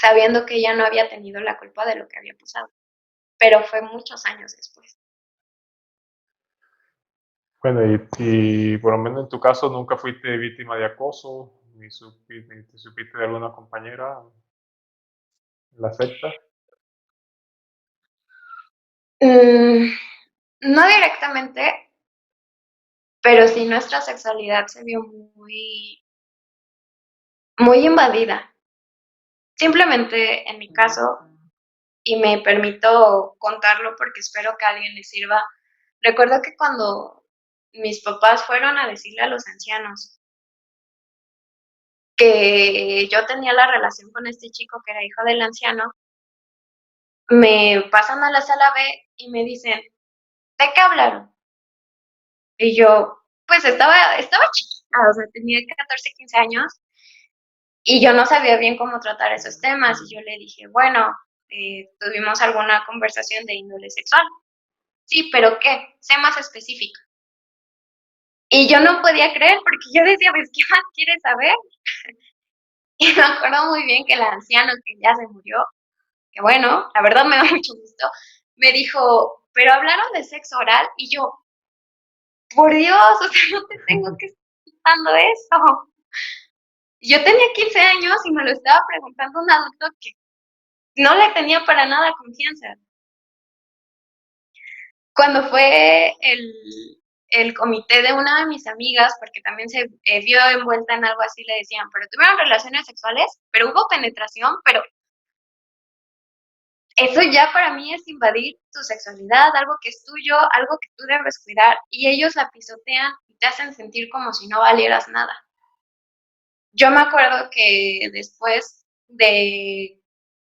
sabiendo que ella no había tenido la culpa de lo que había pasado, pero fue muchos años después. Bueno, y por lo menos en tu caso nunca fuiste víctima de acoso, ni te supiste de alguna compañera en la secta. Mm, no directamente, pero sí nuestra sexualidad se vio muy invadida. Simplemente en mi caso, y me permito contarlo porque espero que a alguien le sirva, recuerdo que cuando mis papás fueron a decirle a los ancianos que yo tenía la relación con este chico que era hijo del anciano, me pasan a la sala B y me dicen, ¿de qué hablaron? Y yo, pues estaba chiquita, o sea, tenía 14, 15 años y yo no sabía bien cómo tratar esos temas. Y yo le dije, bueno, tuvimos alguna conversación de índole sexual. Sí, pero ¿qué? Sé más específica. Y yo no podía creer porque yo decía, pues, ¿qué más quieres saber? Y me acuerdo muy bien que el anciano que ya se murió, que bueno, la verdad me da mucho gusto, me dijo, pero hablaron de sexo oral y yo, por Dios, o sea, no te tengo que estar contando eso. Yo tenía 15 años y me lo estaba preguntando un adulto que no le tenía para nada confianza. Cuando fue el comité de una de mis amigas, porque también se vio envuelta en algo así, le decían, pero tuvieron relaciones sexuales, pero hubo penetración, pero eso ya para mí es invadir tu sexualidad, algo que es tuyo, algo que tú debes cuidar, y ellos la pisotean y te hacen sentir como si no valieras nada. Yo me acuerdo que después de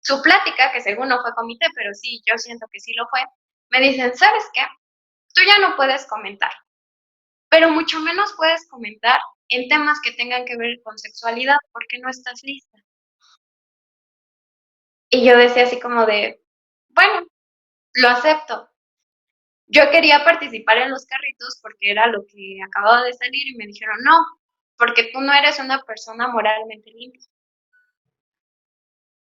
su plática, que según no fue comité, pero sí, yo siento que sí lo fue, me dicen, ¿sabes qué? Tú ya no puedes comentar, pero mucho menos puedes comentar en temas que tengan que ver con sexualidad porque no estás lista. Y yo decía así como de, bueno, lo acepto. Yo quería participar en los carritos porque era lo que acababa de salir y me dijeron, no, porque tú no eres una persona moralmente limpia.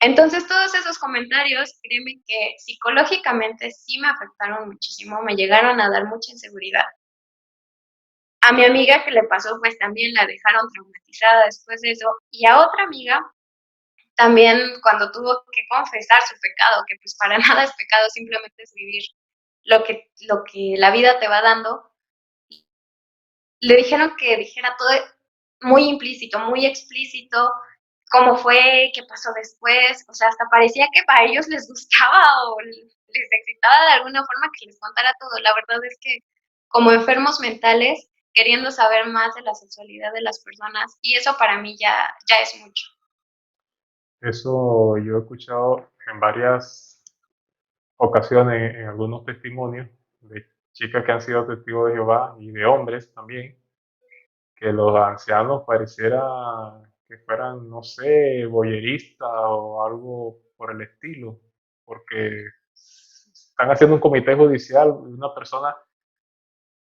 Entonces, todos esos comentarios, créeme que psicológicamente sí me afectaron muchísimo, me llegaron a dar mucha inseguridad. A mi amiga que le pasó, pues también la dejaron traumatizada después de eso. Y a otra amiga, también cuando tuvo que confesar su pecado, que pues para nada es pecado, simplemente es vivir lo que la vida te va dando, le dijeron que dijera todo muy implícito, muy explícito, cómo fue, qué pasó después, o sea, hasta parecía que para ellos les gustaba o les excitaba de alguna forma que les contara todo. La verdad es que como enfermos mentales, queriendo saber más de la sexualidad de las personas, y eso para mí ya es mucho. Eso yo he escuchado en varias ocasiones, en algunos testimonios de chicas que han sido testigos de Jehová y de hombres también, que los ancianos pareciera que fueran, no sé, boyeristas o algo por el estilo, porque están haciendo un comité judicial de una persona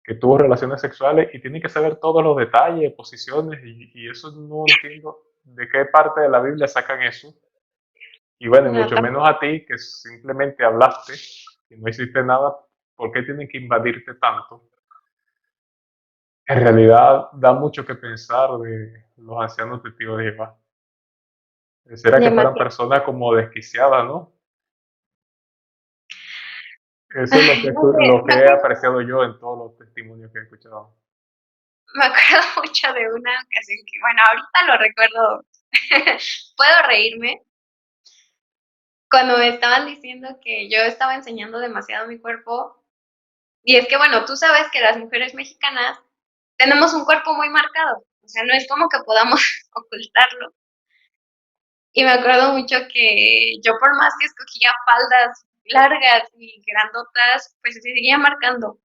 que tuvo relaciones sexuales y tienen que saber todos los detalles, posiciones, y eso no entiendo de qué parte de la Biblia sacan eso. Y bueno, y No, mucho menos a ti, que simplemente hablaste y no hiciste nada, ¿por qué tienen que invadirte tanto? En realidad da mucho que pensar de los ancianos testigos de Jehová. Será que fueran demasiado. personas como desquiciadas, ¿no? Eso es Ay, no sé, lo que he apreciado yo en todos los testimonios que he escuchado. me acuerdo mucho de una ocasión que, bueno, ahorita lo recuerdo, puedo reírme, cuando me estaban diciendo que yo estaba enseñando demasiado mi cuerpo. Y es que, bueno, tú sabes que las mujeres mexicanas tenemos un cuerpo muy marcado, o sea, no es como que podamos ocultarlo. Y me acuerdo mucho que yo por más que escogía faldas largas y grandotas, pues se seguía marcando.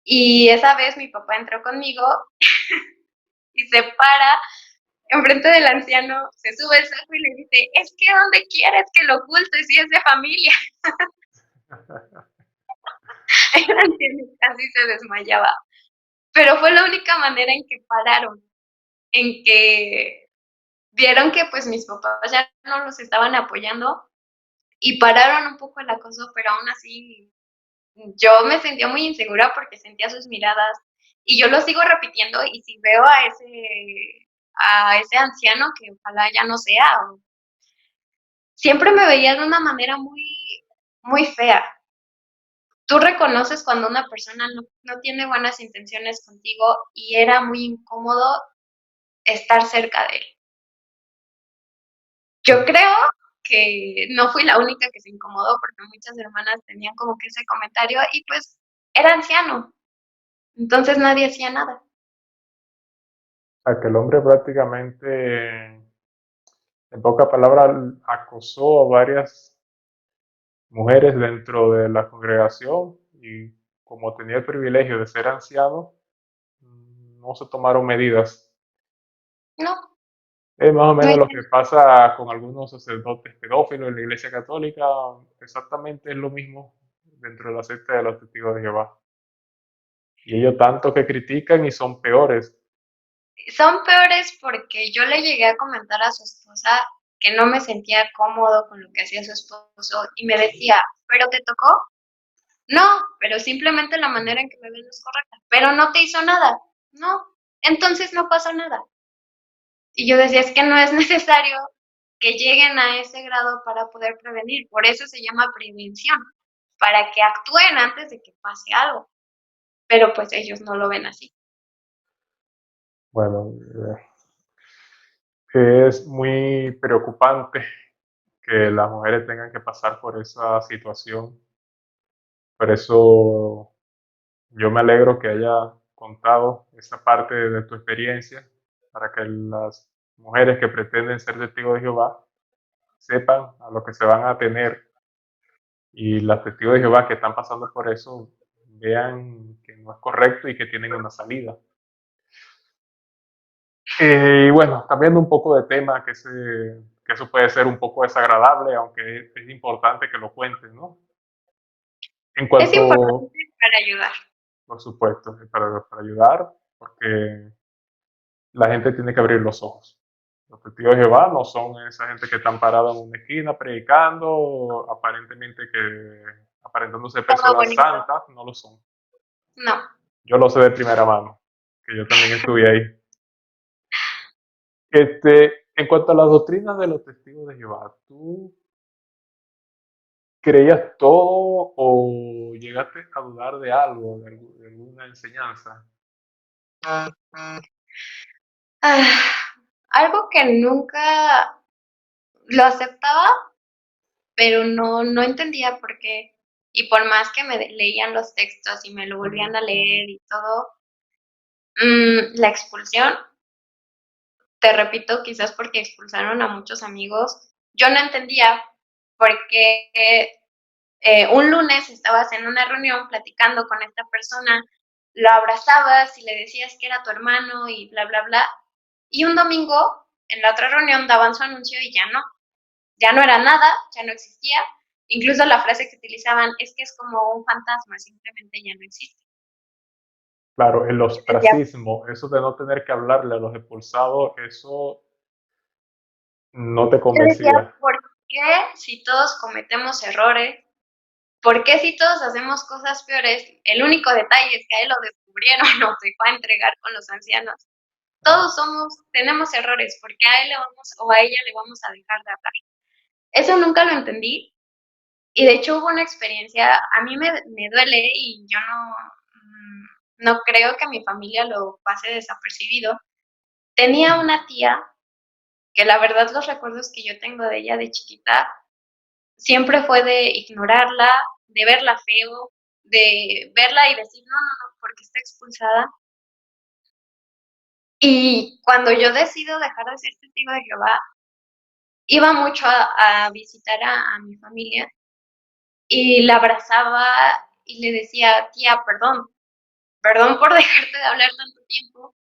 Y esa vez mi papá entró conmigo y se para enfrente del anciano, se sube el saco y le dice, es que ¿dónde quieres que lo oculte si es de familia? El anciano casi se desmayaba. Pero fue la única manera en que pararon, en que vieron que pues mis papás ya no los estaban apoyando y pararon un poco el acoso, pero aún así yo me sentía muy insegura porque sentía sus miradas y yo lo sigo repitiendo y si veo a ese anciano que ojalá ya no sea, siempre me veía de una manera muy, muy fea. Tú reconoces cuando una persona no tiene buenas intenciones contigo y era muy incómodo estar cerca de él. Yo creo que no fui la única que se incomodó porque muchas hermanas tenían como que ese comentario y pues era anciano, entonces nadie hacía nada. O sea, que el hombre prácticamente, en pocas palabras, acosó a varias mujeres dentro de la congregación y como tenía el privilegio de ser anciano, no se tomaron medidas. No, Es más o no menos lo que hay. pasa con algunos sacerdotes pedófilos en la Iglesia Católica, exactamente es lo mismo dentro de la secta de los testigos de Jehová. Y ellos tanto que critican y son peores. Son peores porque yo le llegué a comentar a su esposa que no me sentía cómodo con lo que hacía su esposo y me decía, ¿pero te tocó? No, pero simplemente la manera en que me ven no es correcta. Pero no te hizo nada. No, entonces no pasó nada. Y yo decía, es que no es necesario que lleguen a ese grado para poder prevenir. Por eso se llama prevención, para que actúen antes de que pase algo. Pero pues ellos no lo ven así. Bueno, es muy preocupante que las mujeres tengan que pasar por esa situación. Por eso yo me alegro que haya contado esta parte de tu experiencia para que las mujeres que pretenden ser testigos de Jehová sepan a lo que se van a tener y las testigos de Jehová que están pasando por eso vean que no es correcto y que tienen una salida. Y bueno, cambiando un poco de tema, que eso puede ser un poco desagradable, aunque es importante que lo cuentes, ¿no? En Es cuanto, importante para ayudar. por supuesto, para ayudar, porque la gente tiene que abrir los ojos. Los testigos de Jehová no son esa gente que están parados en una esquina predicando, aparentándose Todo personas bonito. santas, no lo son. No. Yo lo sé de primera mano, que yo también estuve ahí. En cuanto a las doctrinas de los testigos de Jehová, ¿tú creías todo o llegaste a dudar de algo, de alguna enseñanza? Ah, algo que nunca lo aceptaba, pero no entendía por qué. Y por más que me leían los textos y me lo volvían a leer y todo, la expulsión, te repito, quizás porque expulsaron a muchos amigos, yo no entendía por qué un lunes estabas en una reunión platicando con esta persona, lo abrazabas y le decías que era tu hermano y bla, bla, bla, y un domingo en la otra reunión daban su anuncio y ya no era nada, ya no existía. Incluso la frase que utilizaban es que es como un fantasma, simplemente ya no existe. Claro, el Yo decía, ostracismo, eso de no tener que hablarle a los expulsados, eso no te yo decía, convencía. ¿por qué si todos cometemos errores? ¿Por qué si todos hacemos cosas peores? El único detalle es que a él lo descubrieron o se fue a entregar con los ancianos. Todos tenemos errores, ¿por qué a él le vamos o a ella le vamos a dejar de hablar? Eso nunca lo entendí. Y de hecho hubo una experiencia, a mí me duele y yo no creo que mi familia lo pase desapercibido. Tenía una tía que la verdad los recuerdos que yo tengo de ella de chiquita siempre fue de ignorarla, de verla feo, de verla y decir, no, no, no, porque está expulsada. Y cuando yo decido dejar de ser testigo de Jehová, iba mucho a visitar a mi familia y la abrazaba y le decía, tía, perdón por dejarte de hablar tanto tiempo.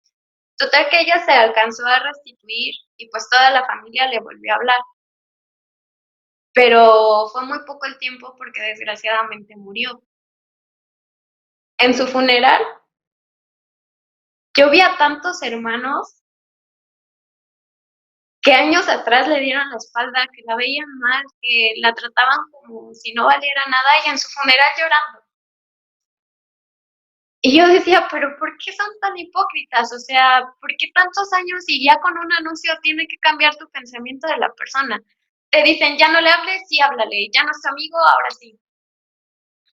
Total que ella se alcanzó a restituir y pues toda la familia le volvió a hablar. Pero fue muy poco el tiempo porque desgraciadamente murió. En su funeral, yo vi a tantos hermanos que años atrás le dieron la espalda, que la veían mal, que la trataban como si no valiera nada y en su funeral llorando. Y yo decía, pero ¿por qué son tan hipócritas? O sea, ¿por qué tantos años y ya con un anuncio tiene que cambiar tu pensamiento de la persona? Te dicen, ya no le hables, sí háblale, ya no es tu amigo, ahora sí.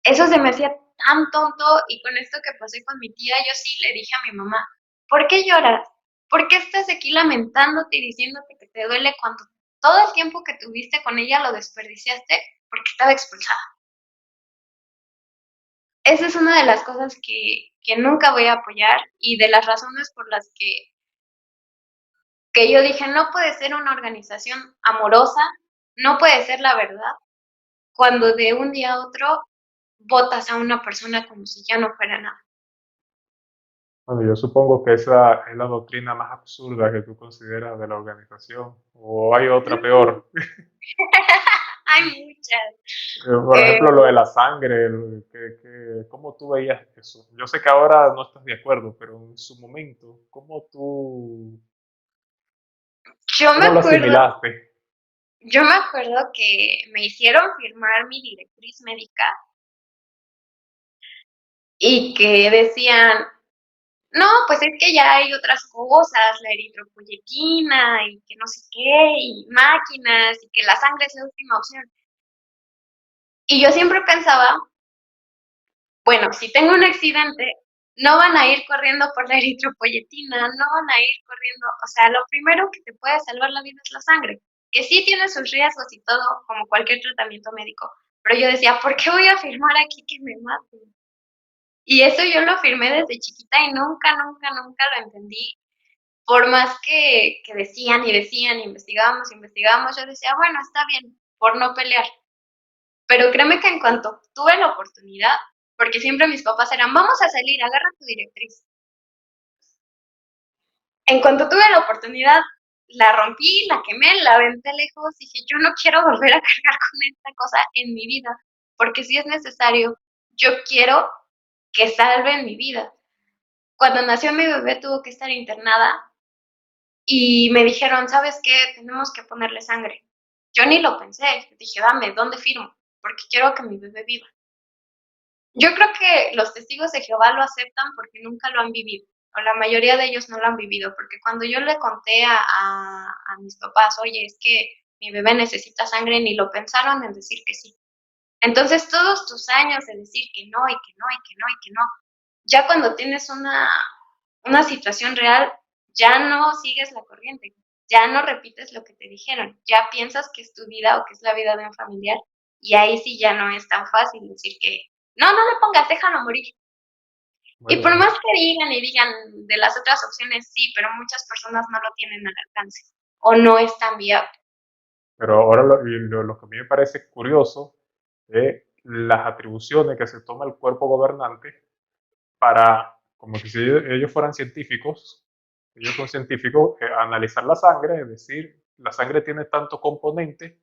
Eso se me hacía tan tonto y con esto que pasé con mi tía, yo sí le dije a mi mamá, ¿por qué lloras? ¿Por qué estás aquí lamentándote y diciéndote que te duele cuando todo el tiempo que tuviste con ella lo desperdiciaste porque estaba expulsada? Esa es una de las cosas que nunca voy a apoyar y de las razones por las que yo dije, no puede ser una organización amorosa, no puede ser la verdad, cuando de un día a otro votas a una persona como si ya no fuera nada. Bueno, yo supongo que esa es la doctrina más absurda que tú consideras de la organización, o hay otra peor. Hay muchas. Por Eh, ejemplo, lo de la sangre, ¿cómo tú veías eso? Yo sé que ahora no estás de acuerdo, pero en su momento, yo me cómo lo acuerdo, asimilaste? yo me acuerdo que me hicieron firmar mi directriz médica y que decían, no, pues es que ya hay otras cosas, la eritropoyetina y que no sé qué, y máquinas, y que la sangre es la última opción. Y yo siempre pensaba, bueno, si tengo un accidente, no van a ir corriendo por la eritropoyetina, no van a ir corriendo, o sea, lo primero que te puede salvar la vida es la sangre, que sí tiene sus riesgos y todo, como cualquier tratamiento médico, pero yo decía, ¿por qué voy a firmar aquí que me maten? Y eso yo lo firmé desde chiquita y nunca, nunca, nunca lo entendí. Por más que decían y decían, investigábamos, investigábamos, yo decía, bueno, está bien, por no pelear. Pero créeme que en cuanto tuve la oportunidad, porque siempre mis papás eran, vamos a salir, agarra tu directriz. En cuanto tuve la oportunidad, la rompí, la quemé, la aventé lejos, dije, yo no quiero volver a cargar con esta cosa en mi vida, porque si es necesario, yo quiero que salven mi vida. Cuando nació mi bebé tuvo que estar internada y me dijeron, ¿sabes qué? Tenemos que ponerle sangre. Yo ni lo pensé, dije, dame, ¿dónde firmo? Porque quiero que mi bebé viva. Yo creo que los testigos de Jehová lo aceptan porque nunca lo han vivido, o la mayoría de ellos no lo han vivido, porque cuando yo le conté a mis papás, oye, es que mi bebé necesita sangre, ni lo pensaron en decir que sí. Entonces, todos tus años de decir que no, y que no, y que no, y que no, ya cuando tienes una situación real, ya no sigues la corriente, ya no repites lo que te dijeron, ya piensas que es tu vida o que es la vida de un familiar, y ahí sí ya no es tan fácil decir que no, no le pongas, déjalo morir. Y por Bueno, más que digan y digan de las otras opciones, sí, pero muchas personas no lo tienen al alcance o no es tan viable. pero ahora lo que a mí me parece curioso es las atribuciones que se toma el cuerpo gobernante para, como que si ellos fueran científicos, ellos son científicos, analizar la sangre, es decir, la sangre tiene tanto componente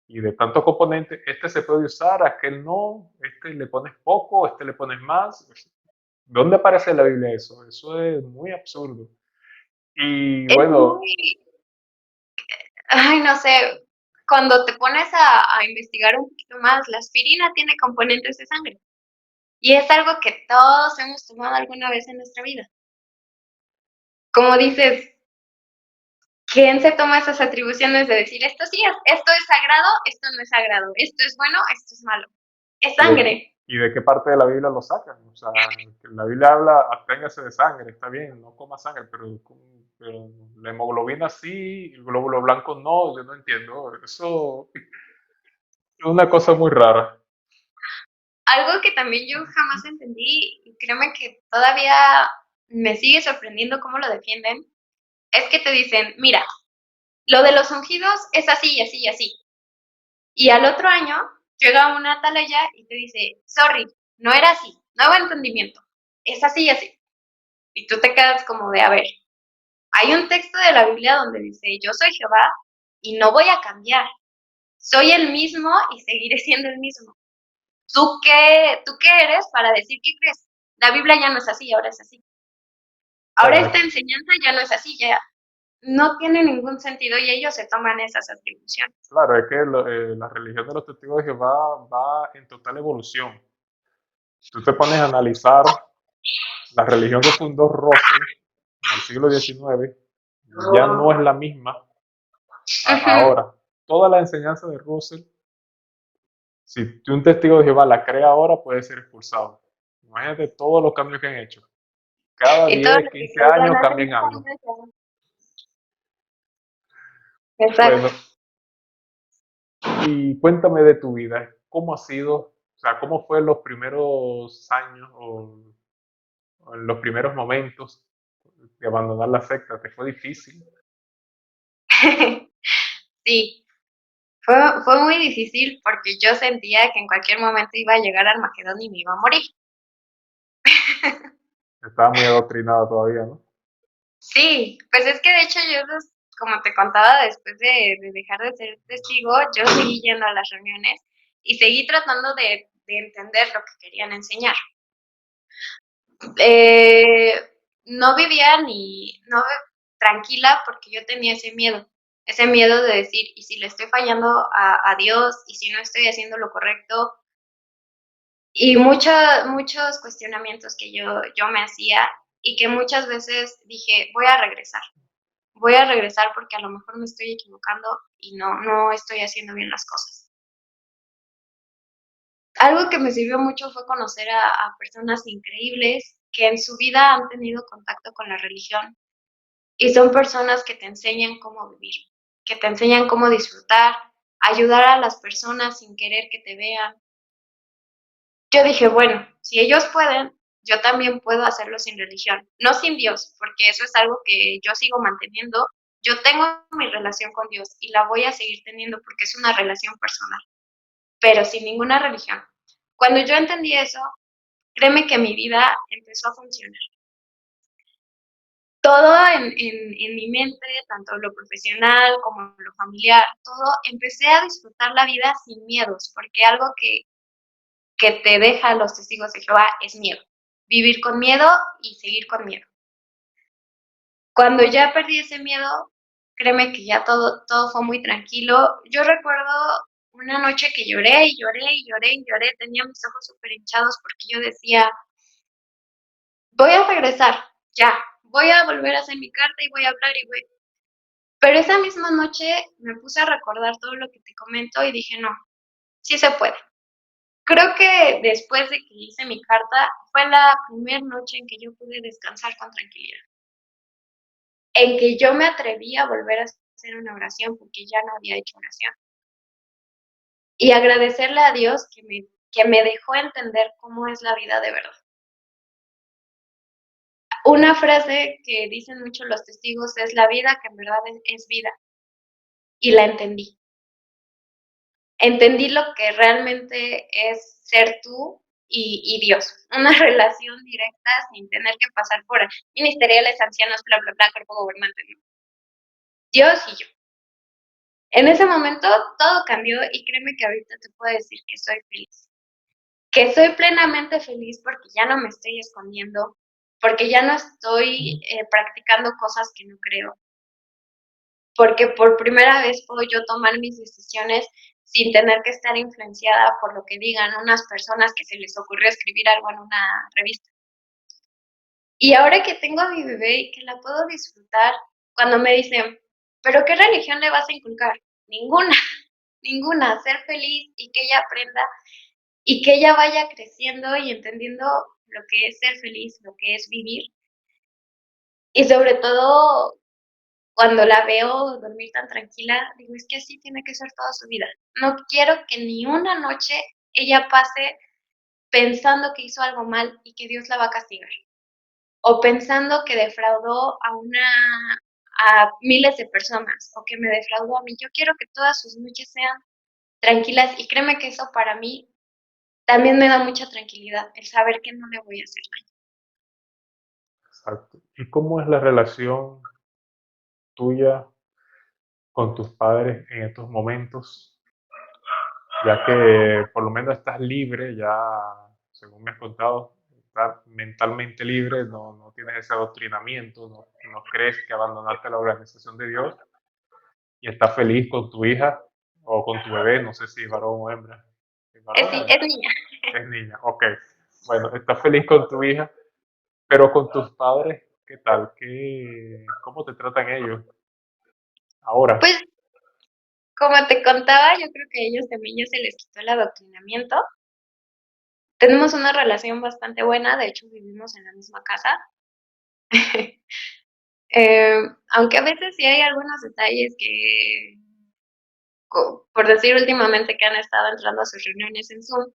y de tanto componente, este se puede usar, aquel no, este le pones poco, este le pones más. ¿Dónde aparece en la Biblia eso? Eso es muy absurdo. Y Es bueno, muy, ay, no sé, cuando te pones a investigar un poquito más, la aspirina tiene componentes de sangre. Y es algo que todos hemos tomado alguna vez en nuestra vida. Como dices, ¿quién se toma esas atribuciones de decir esto sí es, esto es sagrado, esto no es sagrado, esto es bueno, esto es malo? Es ¿y de, sangre. y de qué parte de la Biblia lo sacan? O sea, que la Biblia habla, absténgase de sangre, está bien, no coma sangre, pero la hemoglobina sí, el glóbulo blanco no, yo no entiendo. Eso es una cosa muy rara. Algo que también yo jamás entendí, y créeme que todavía me sigue sorprendiendo cómo lo defienden, es que te dicen, mira, lo de los ungidos es así y así y así. Y al otro año llega una atalaya y te dice, sorry, no era así, nuevo entendimiento, es así y así. Y tú te quedas como de, a ver, hay un texto de la Biblia donde dice, yo soy Jehová y no voy a cambiar, soy el mismo y seguiré siendo el mismo. ¿Tú qué eres para decir qué crees? La Biblia ya no es así, ahora es así. Ahora Bueno, esta enseñanza ya no es así, ya no tiene ningún sentido y ellos se toman esas atribuciones. claro, es que la religión de los testigos de Jehová va en total evolución. Si tú te pones a analizar la religión que fundó Russell en el siglo XIX, ya no es la misma Ujú. ahora. Toda la enseñanza de Russell, si un testigo de Jehová la crea ahora, puede ser expulsado. Imagínate todos los cambios que han hecho. Cada Y todo 10, lo que 15 querían años hacer cambian algo. exacto. Bueno, y cuéntame de tu vida. ¿Cómo ha sido? O sea, ¿cómo fue los primeros años o en los primeros momentos de abandonar la secta? ¿Te fue difícil? Sí, Fue muy difícil porque yo sentía que en cualquier momento iba a llegar Armagedón y me iba a morir. Estaba muy adoctrinado todavía, ¿no? Sí, pues es que de hecho yo como te contaba, después de dejar de ser testigo, yo seguí yendo a las reuniones y seguí tratando de entender lo que querían enseñar. Eh, no vivía no tranquila porque yo tenía ese miedo de decir, ¿y si le estoy fallando a Dios? ¿Y si no estoy haciendo lo correcto? Y muchos cuestionamientos que yo me hacía y que muchas veces dije, voy a regresar porque a lo mejor me estoy equivocando y no estoy haciendo bien las cosas. Algo que me sirvió mucho fue conocer a personas increíbles que en su vida han tenido contacto con la religión y son personas que te enseñan cómo vivir, que te enseñan cómo disfrutar, ayudar a las personas sin querer que te vean. Yo dije, bueno, si ellos pueden, yo también puedo hacerlo sin religión, no sin Dios, porque eso es algo que yo sigo manteniendo. Yo tengo mi relación con Dios y la voy a seguir teniendo porque es una relación personal, pero sin ninguna religión. Cuando yo entendí eso, créeme que mi vida empezó a funcionar. Todo en mi mente, tanto lo profesional como lo familiar, todo, empecé a disfrutar la vida sin miedos, porque algo que te deja los testigos de Jehová es miedo. Vivir con miedo y seguir con miedo. Cuando ya perdí ese miedo, créeme que ya todo fue muy tranquilo. Yo recuerdo una noche que lloré y lloré y lloré y lloré, tenía mis ojos súper hinchados porque yo decía, voy a regresar, ya, voy a volver a hacer mi carta y voy a hablar y voy. Pero esa misma noche me puse a recordar todo lo que te comento y dije, no, sí se puede. Creo que después de que hice mi carta, fue la primera noche en que yo pude descansar con tranquilidad, en que yo me atreví a volver a hacer una oración porque ya no había hecho oración y agradecerle a Dios que me dejó entender cómo es la vida de verdad. Una frase que dicen mucho los testigos es la vida que en verdad es vida y la entendí. Entendí lo que realmente es ser tú y Dios, una relación directa sin tener que pasar por ministeriales, ancianos, bla, bla, bla, cuerpo gobernante, no. Dios y yo. En ese momento todo cambió y créeme que ahorita te puedo decir que soy feliz, que soy plenamente feliz porque ya no me estoy escondiendo, porque ya no estoy practicando cosas que no creo, porque por primera vez puedo yo tomar mis decisiones sin tener que estar influenciada por lo que digan unas personas que se les ocurrió escribir algo en una revista. Y ahora que tengo a mi bebé y que la puedo disfrutar, cuando me dicen, ¿pero qué religión le vas a inculcar? Ninguna, ninguna, ser feliz y que ella aprenda y que ella vaya creciendo y entendiendo lo que es ser feliz, lo que es vivir. Y sobre todo cuando la veo dormir tan tranquila, digo, es que así tiene que ser toda su vida. No quiero que ni una noche ella pase pensando que hizo algo mal y que Dios la va a castigar, o pensando que defraudó a miles de personas, o que me defraudó a mí. Yo quiero que todas sus noches sean tranquilas, y créeme que eso para mí también me da mucha tranquilidad, el saber que no le voy a hacer daño. Exacto. ¿Y cómo es la relación tuya con tus padres en estos momentos? Ya que por lo menos estás libre, ya según me has contado, estás mentalmente libre, no tienes ese adoctrinamiento, no crees que abandonarte la organización de Dios y estás feliz con tu hija o con tu bebé, no sé si varón o hembra. ¿Es varón o Es hembra? niña. Es niña, ok. Bueno, estás feliz con tu hija, pero con tus padres, ¿qué tal? ¿Cómo te tratan ellos ahora? Pues, como te contaba, yo creo que a ellos también ya se les quitó el adoctrinamiento. Tenemos una relación bastante buena, de hecho vivimos en la misma casa. Aunque a veces sí hay algunos detalles que, por decir últimamente, que han estado entrando a sus reuniones en Zoom,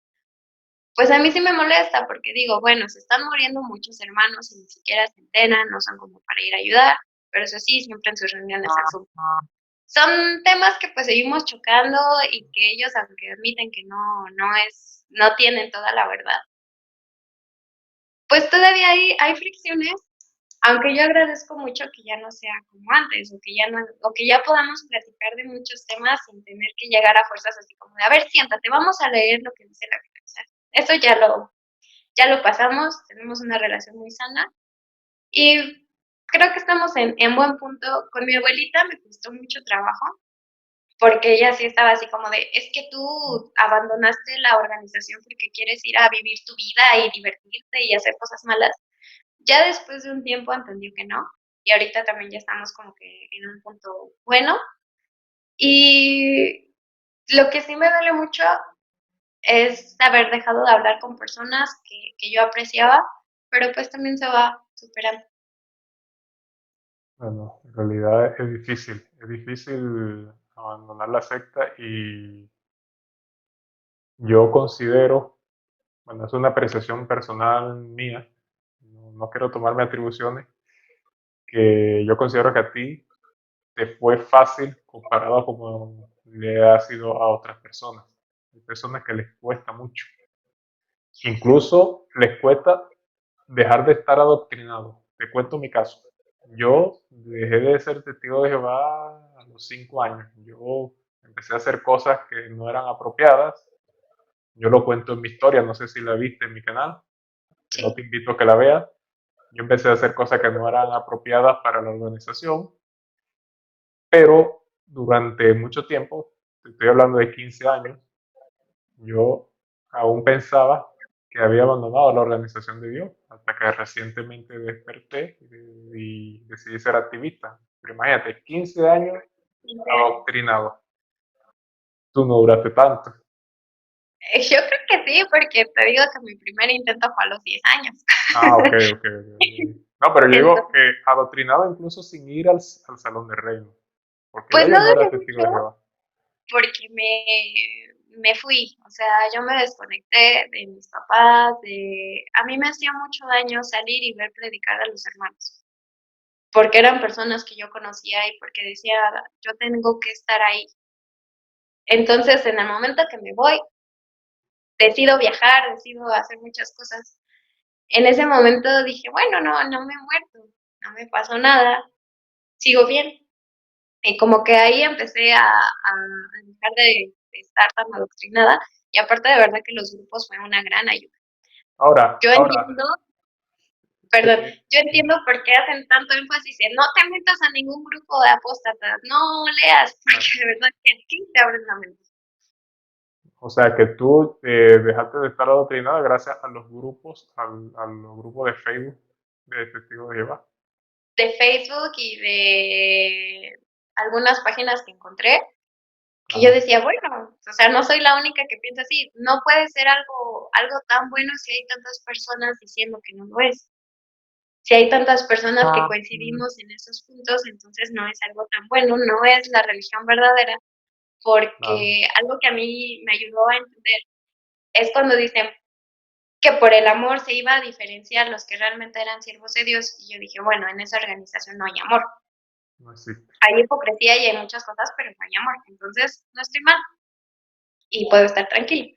pues a mí sí me molesta porque digo, bueno, se están muriendo muchos hermanos y ni siquiera se enteran, no son como para ir a ayudar, pero eso sí, siempre en sus reuniones en Zoom. son temas que pues seguimos chocando y que ellos, aunque admiten que no tienen toda la verdad, pues todavía hay fricciones, aunque yo agradezco mucho que ya no sea como antes, o que ya podamos platicar de muchos temas sin tener que llegar a fuerzas así como de, a ver, siéntate, vamos a leer lo que dice la Biblia. O sea, eso ya lo pasamos, tenemos una relación muy sana y creo que estamos en buen punto. Con mi abuelita me costó mucho trabajo, porque ella sí estaba así como de, es que tú abandonaste la organización porque quieres ir a vivir tu vida y divertirte y hacer cosas malas. Ya después de un tiempo entendió que no, y ahorita también ya estamos como que en un punto bueno. Y lo que sí me duele mucho es haber dejado de hablar con personas que yo apreciaba, pero pues también se va superando. Bueno, en realidad es difícil abandonar la secta y yo considero, bueno, es una apreciación personal mía, no quiero tomarme atribuciones, que yo considero que a ti te fue fácil comparado a como le ha sido a otras personas. Hay personas que les cuesta mucho. Incluso les cuesta dejar de estar adoctrinado. Te cuento mi caso. Yo dejé de ser testigo de Jehová a los 5 años. Yo empecé a hacer cosas que no eran apropiadas. Yo lo cuento en mi historia, no sé si la viste en mi canal, que no Sí, te invito a que la veas. Yo empecé a hacer cosas que no eran apropiadas para la organización, pero durante mucho tiempo, te estoy hablando de 15 años, yo aún pensaba que había abandonado la organización de Dios, hasta que recientemente desperté y decidí ser activista. Pero imagínate, 15 años 15 años. adoctrinado. Tú no duraste tanto. Yo creo que sí, porque te digo que mi primer intento fue a los 10 años. Ah, ok, ok, ok. No, pero yo digo Entonces, que adoctrinado incluso sin ir al salón de reino, porque ya pues yo no no era duré testigo mucho de Jehová. porque me fui, o sea, yo me desconecté de mis papás, a mí me hacía mucho daño salir y ver predicar a los hermanos, porque eran personas que yo conocía y porque decía, yo tengo que estar ahí. Entonces, en el momento que me voy, decido viajar, decido hacer muchas cosas. En ese momento dije, bueno, no me he muerto, no me pasó nada, sigo bien. Y como que ahí empecé a dejar de estar tan adoctrinada, y aparte de verdad que los grupos fue una gran ayuda. Yo Ahora, entiendo, perdón, eh, yo entiendo por qué hacen tanto énfasis en no te metas a ningún grupo de apóstatas, no leas, porque de verdad que aquí te abren la mente. o sea, que tú dejaste de estar adoctrinada gracias a los grupos, a los grupos de Facebook de Testigos de Jehová. De Facebook y de algunas páginas que encontré, que yo Claro. decía, bueno, o sea, no soy la única que piensa así, no puede ser algo tan bueno si hay tantas personas diciendo que no lo es. Si hay tantas personas que Mm, coincidimos en esos puntos, entonces no es algo tan bueno, no es la religión verdadera, claro. porque algo que a mí me ayudó a entender es cuando dicen que por el amor se iba a diferenciar los que realmente eran siervos de Dios, y yo dije, bueno, en esa organización no hay amor. No existe. Hay hipocresía y hay muchas cosas, pero no hay amor. Entonces, no estoy mal y puedo estar tranquila.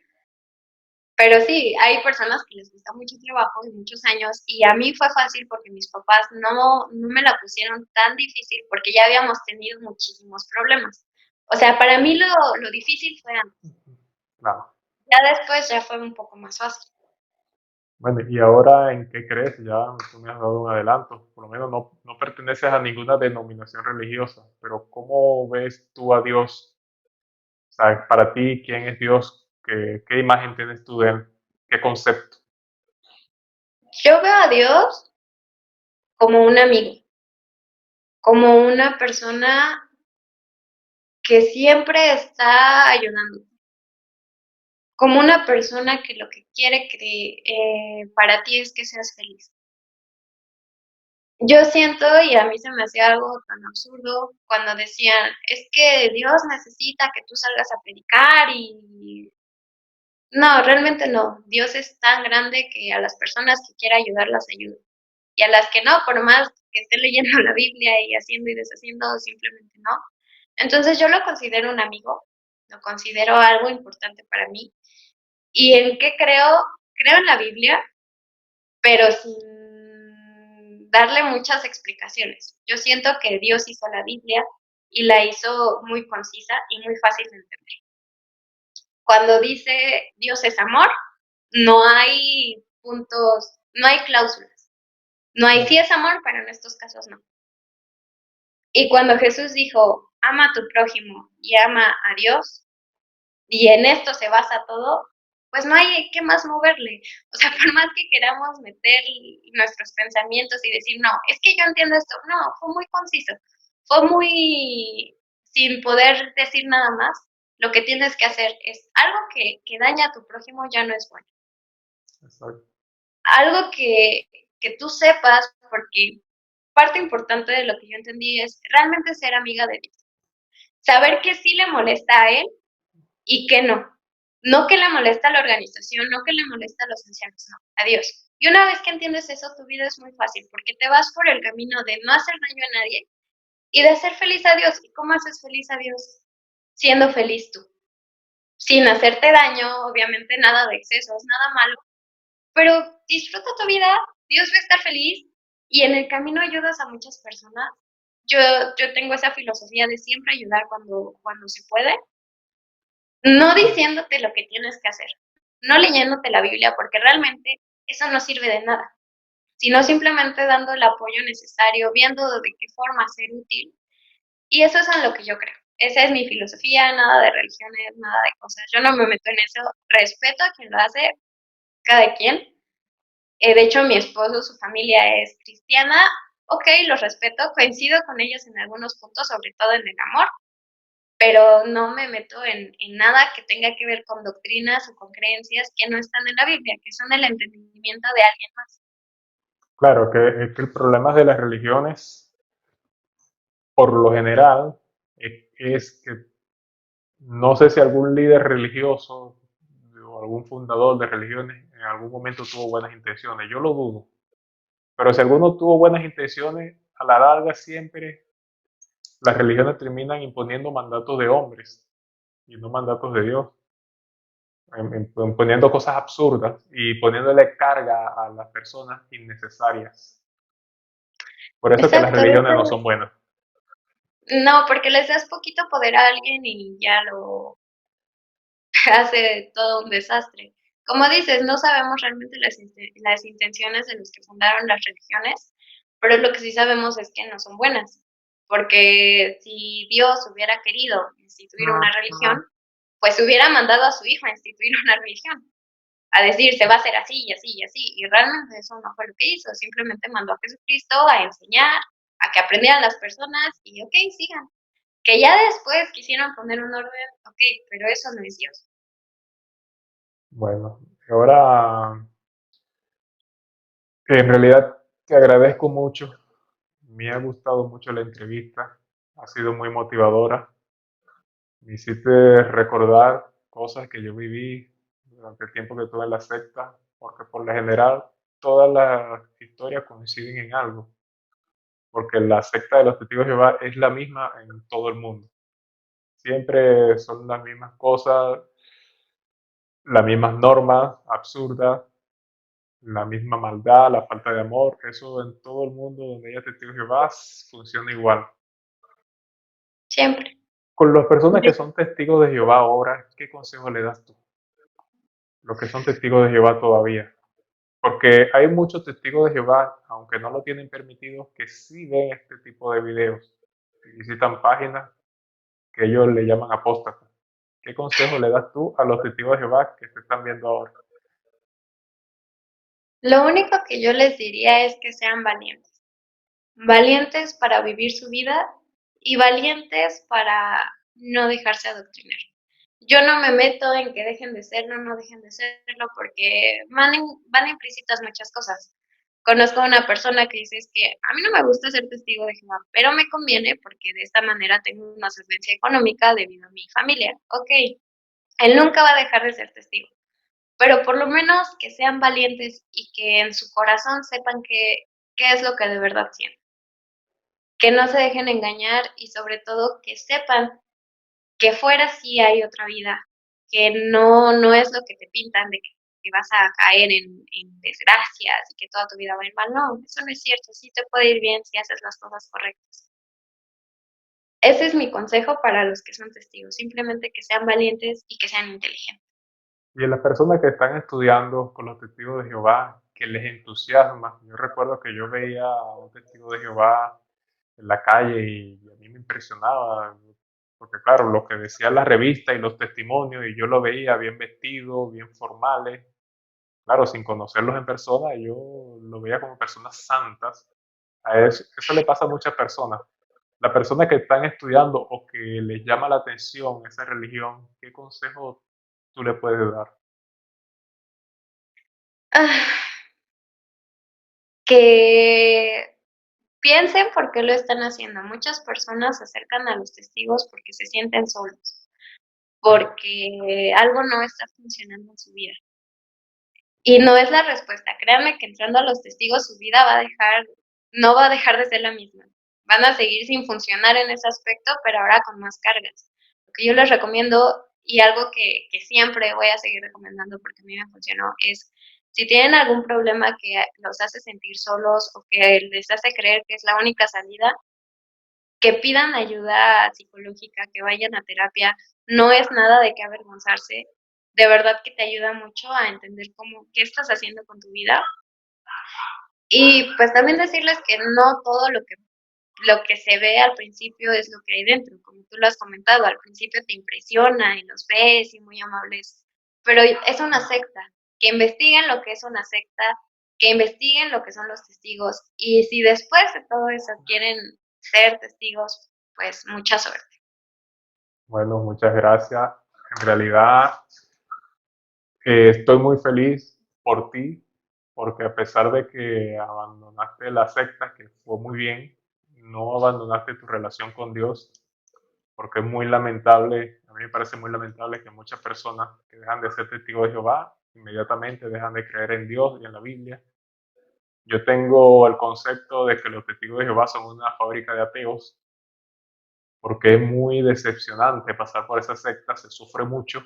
Pero sí, hay personas que les cuesta mucho trabajo y muchos años, y a mí fue fácil porque mis papás no me la pusieron tan difícil porque ya habíamos tenido muchísimos problemas. O sea, para mí lo difícil fue antes, Claro. ya después ya fue un poco más fácil. Bueno, ¿y ahora en qué crees? Ya tú me has dado un adelanto. Por lo menos no perteneces a ninguna denominación religiosa, pero ¿cómo ves tú a Dios? O sea, para ti, ¿quién es Dios? ¿Qué imagen tienes tú de él? ¿Qué concepto? Yo veo a Dios como un amigo, como una persona que siempre está ayudando, como una persona que lo que quiere que, para ti es que seas feliz. Yo siento, y a mí se me hacía algo tan absurdo cuando decían, es que Dios necesita que tú salgas a predicar y no, realmente no. Dios es tan grande que a las personas que quiera ayudar las ayuda. Y a las que no, por más que esté leyendo la Biblia y haciendo y deshaciendo, simplemente no. Entonces yo lo considero un amigo, lo considero algo importante para mí. ¿Y en qué creo? Creo en la Biblia, pero sin darle muchas explicaciones. Yo siento que Dios hizo la Biblia y la hizo muy concisa y muy fácil de entender. Cuando dice Dios es amor, no hay puntos, no hay cláusulas. No hay sí es amor, pero en estos casos no. Y cuando Jesús dijo, ama a tu prójimo y ama a Dios, y en esto se basa todo, pues no hay que más moverle. O sea, por más que queramos meter nuestros pensamientos y decir, no, es que yo entiendo esto, no, fue muy conciso, fue muy sin poder decir nada más. Lo que tienes que hacer es algo que daña a tu prójimo ya no es bueno. Exacto. Algo que tú sepas, porque parte importante de lo que yo entendí es realmente ser amiga de Dios. Saber que sí le molesta a él y que no. No que le molesta a la organización, no que le molesta a los ancianos, no, a Dios. Y una vez que entiendes eso, tu vida es muy fácil, porque te vas por el camino de no hacer daño a nadie y de hacer feliz a Dios. ¿Y cómo haces feliz a Dios? Siendo feliz tú, sin hacerte daño, obviamente nada de excesos, nada malo, pero disfruta tu vida, Dios va a estar feliz y en el camino ayudas a muchas personas. Yo, yo tengo esa filosofía de siempre ayudar cuando se puede, no diciéndote lo que tienes que hacer, no leyéndote la Biblia, porque realmente eso no sirve de nada, sino simplemente dando el apoyo necesario, viendo de qué forma ser útil. Y eso es en lo que yo creo. Esa es mi filosofía, nada de religiones, nada de cosas. Yo no me meto en eso, respeto a quien lo hace, cada quien. De hecho, mi esposo, su familia es cristiana, ok, los respeto, coincido con ellos en algunos puntos, sobre todo en el amor, pero no me meto en nada que tenga que ver con doctrinas o con creencias que no están en la Biblia, que son el entendimiento de alguien más. Claro, que el problema de las religiones, por lo general, es que no sé si algún líder religioso o algún fundador de religiones en algún momento tuvo buenas intenciones. Yo lo dudo. Pero si alguno tuvo buenas intenciones, a la larga siempre las religiones terminan imponiendo mandatos de hombres y no mandatos de Dios, imponiendo cosas absurdas y poniéndole carga a las personas innecesarias. Por eso es que las Exacto, religiones no son buenas. no, porque les das poquito poder a alguien y ya lo hace todo un desastre. Como dices, no sabemos realmente las intenciones de los que fundaron las religiones, pero lo que sí sabemos es que no son buenas, porque si Dios hubiera querido instituir una religión, pues hubiera mandado a su hijo a instituir una religión, a decir, se va a hacer así y así y así, y realmente eso no fue lo que hizo, simplemente mandó a Jesucristo a enseñar, a que aprendieran las personas y ok, sigan. Que ya después quisieron poner un orden, ok, pero eso no es Dios. Bueno, ahora en realidad te agradezco mucho. Me ha gustado mucho la entrevista. Ha sido muy motivadora. Me hiciste recordar cosas que yo viví durante el tiempo que estuve en la secta, porque por lo general todas las historias coinciden en algo, porque la secta de los testigos de Jehová es la misma en todo el mundo. Siempre son las mismas cosas, las mismas normas absurdas, la misma maldad, la falta de amor. Eso en todo el mundo donde haya testigos de Jehová funciona igual. Siempre. Con las personas que son testigos de Jehová ahora, ¿qué consejo le das tú? Los que son testigos de Jehová todavía. Porque hay muchos testigos de Jehová, aunque no lo tienen permitido, que sí ven este tipo de videos y visitan páginas que ellos le llaman apóstatas. ¿Qué consejo le das tú a los testigos de Jehová que se están viendo ahora? Lo único que yo les diría es que sean valientes. Valientes para vivir su vida y valientes para no dejarse adoctrinar. Yo no me meto en que dejen de serlo, no dejen de serlo, porque van implícitas muchas cosas. Conozco a una persona que dice, es que a mí no me gusta ser testigo de Jehová, pero me conviene porque de esta manera tengo una solvencia económica debido a mi familia. Ok, él nunca va a dejar de ser testigo, pero por lo menos que sean valientes y que en su corazón sepan qué es lo que de verdad sienten. que no se dejen engañar y sobre todo que sepan que fuera sí hay otra vida, que no es lo que te pintan de que vas a caer en desgracias y que toda tu vida va a ir mal. No, eso no es cierto, sí te puede ir bien si haces las cosas correctas. Ese es mi consejo para los que son testigos, simplemente que sean valientes y que sean inteligentes. Y en las personas que están estudiando con los testigos de Jehová, que les entusiasma. Yo recuerdo que yo veía a un testigo de Jehová en la calle y a mí me impresionaba, porque claro, lo que decía la revista y los testimonios, y yo lo veía bien vestido, bien formales, claro, sin conocerlos en persona, yo lo veía como personas santas. Eso le pasa a muchas personas. Las personas que están estudiando o que les llama la atención esa religión, ¿qué consejo tú le puedes dar? Ah, que piensen por qué lo están haciendo. Muchas personas se acercan a los testigos porque se sienten solos, porque algo no está funcionando en su vida. Y no es la respuesta. Créanme que entrando a los testigos su vida no va a dejar de ser la misma. Van a seguir sin funcionar en ese aspecto, pero ahora con más cargas. Lo que yo les recomiendo y algo que siempre voy a seguir recomendando porque a mí me funcionó es si tienen algún problema que los hace sentir solos o que les hace creer que es la única salida, que pidan ayuda psicológica, que vayan a terapia, no es nada de qué avergonzarse, de verdad que te ayuda mucho a entender qué estás haciendo con tu vida. Y pues también decirles que no todo lo que se ve al principio es lo que hay dentro, como tú lo has comentado, al principio te impresiona y los ves y muy amables, pero es una secta, que investiguen lo que es una secta, que investiguen lo que son los testigos y si después de todo eso quieren ser testigos, pues mucha suerte. Bueno, muchas gracias. En realidad, estoy muy feliz por ti, porque a pesar de que abandonaste la secta, que fue muy bien, no abandonaste tu relación con Dios, porque es muy lamentable, a mí me parece muy lamentable que muchas personas que dejan de ser testigos de Jehová, inmediatamente dejan de creer en Dios y en la Biblia. Yo tengo el concepto de que los testigos de Jehová son una fábrica de ateos, porque es muy decepcionante pasar por esa secta, se sufre mucho.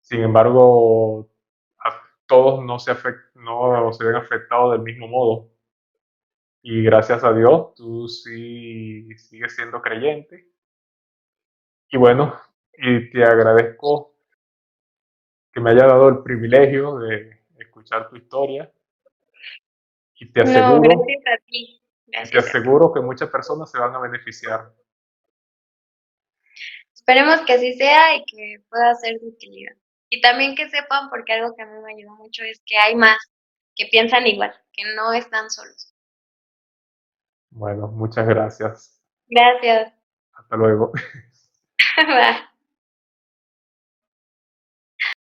Sin embargo, a todos no se ven afectados del mismo modo. Y gracias a Dios, tú sí sigues siendo creyente. Y bueno, y te agradezco que me haya dado el privilegio de escuchar tu historia y No, gracias a ti, te gracias a ti. aseguro que muchas personas se van a beneficiar. Esperemos que así sea y que pueda ser de utilidad. Y también que sepan, porque algo que a mí me ayudó mucho es que hay más que piensan igual, que no están solos. Bueno, muchas gracias. Gracias. Hasta luego. Bye.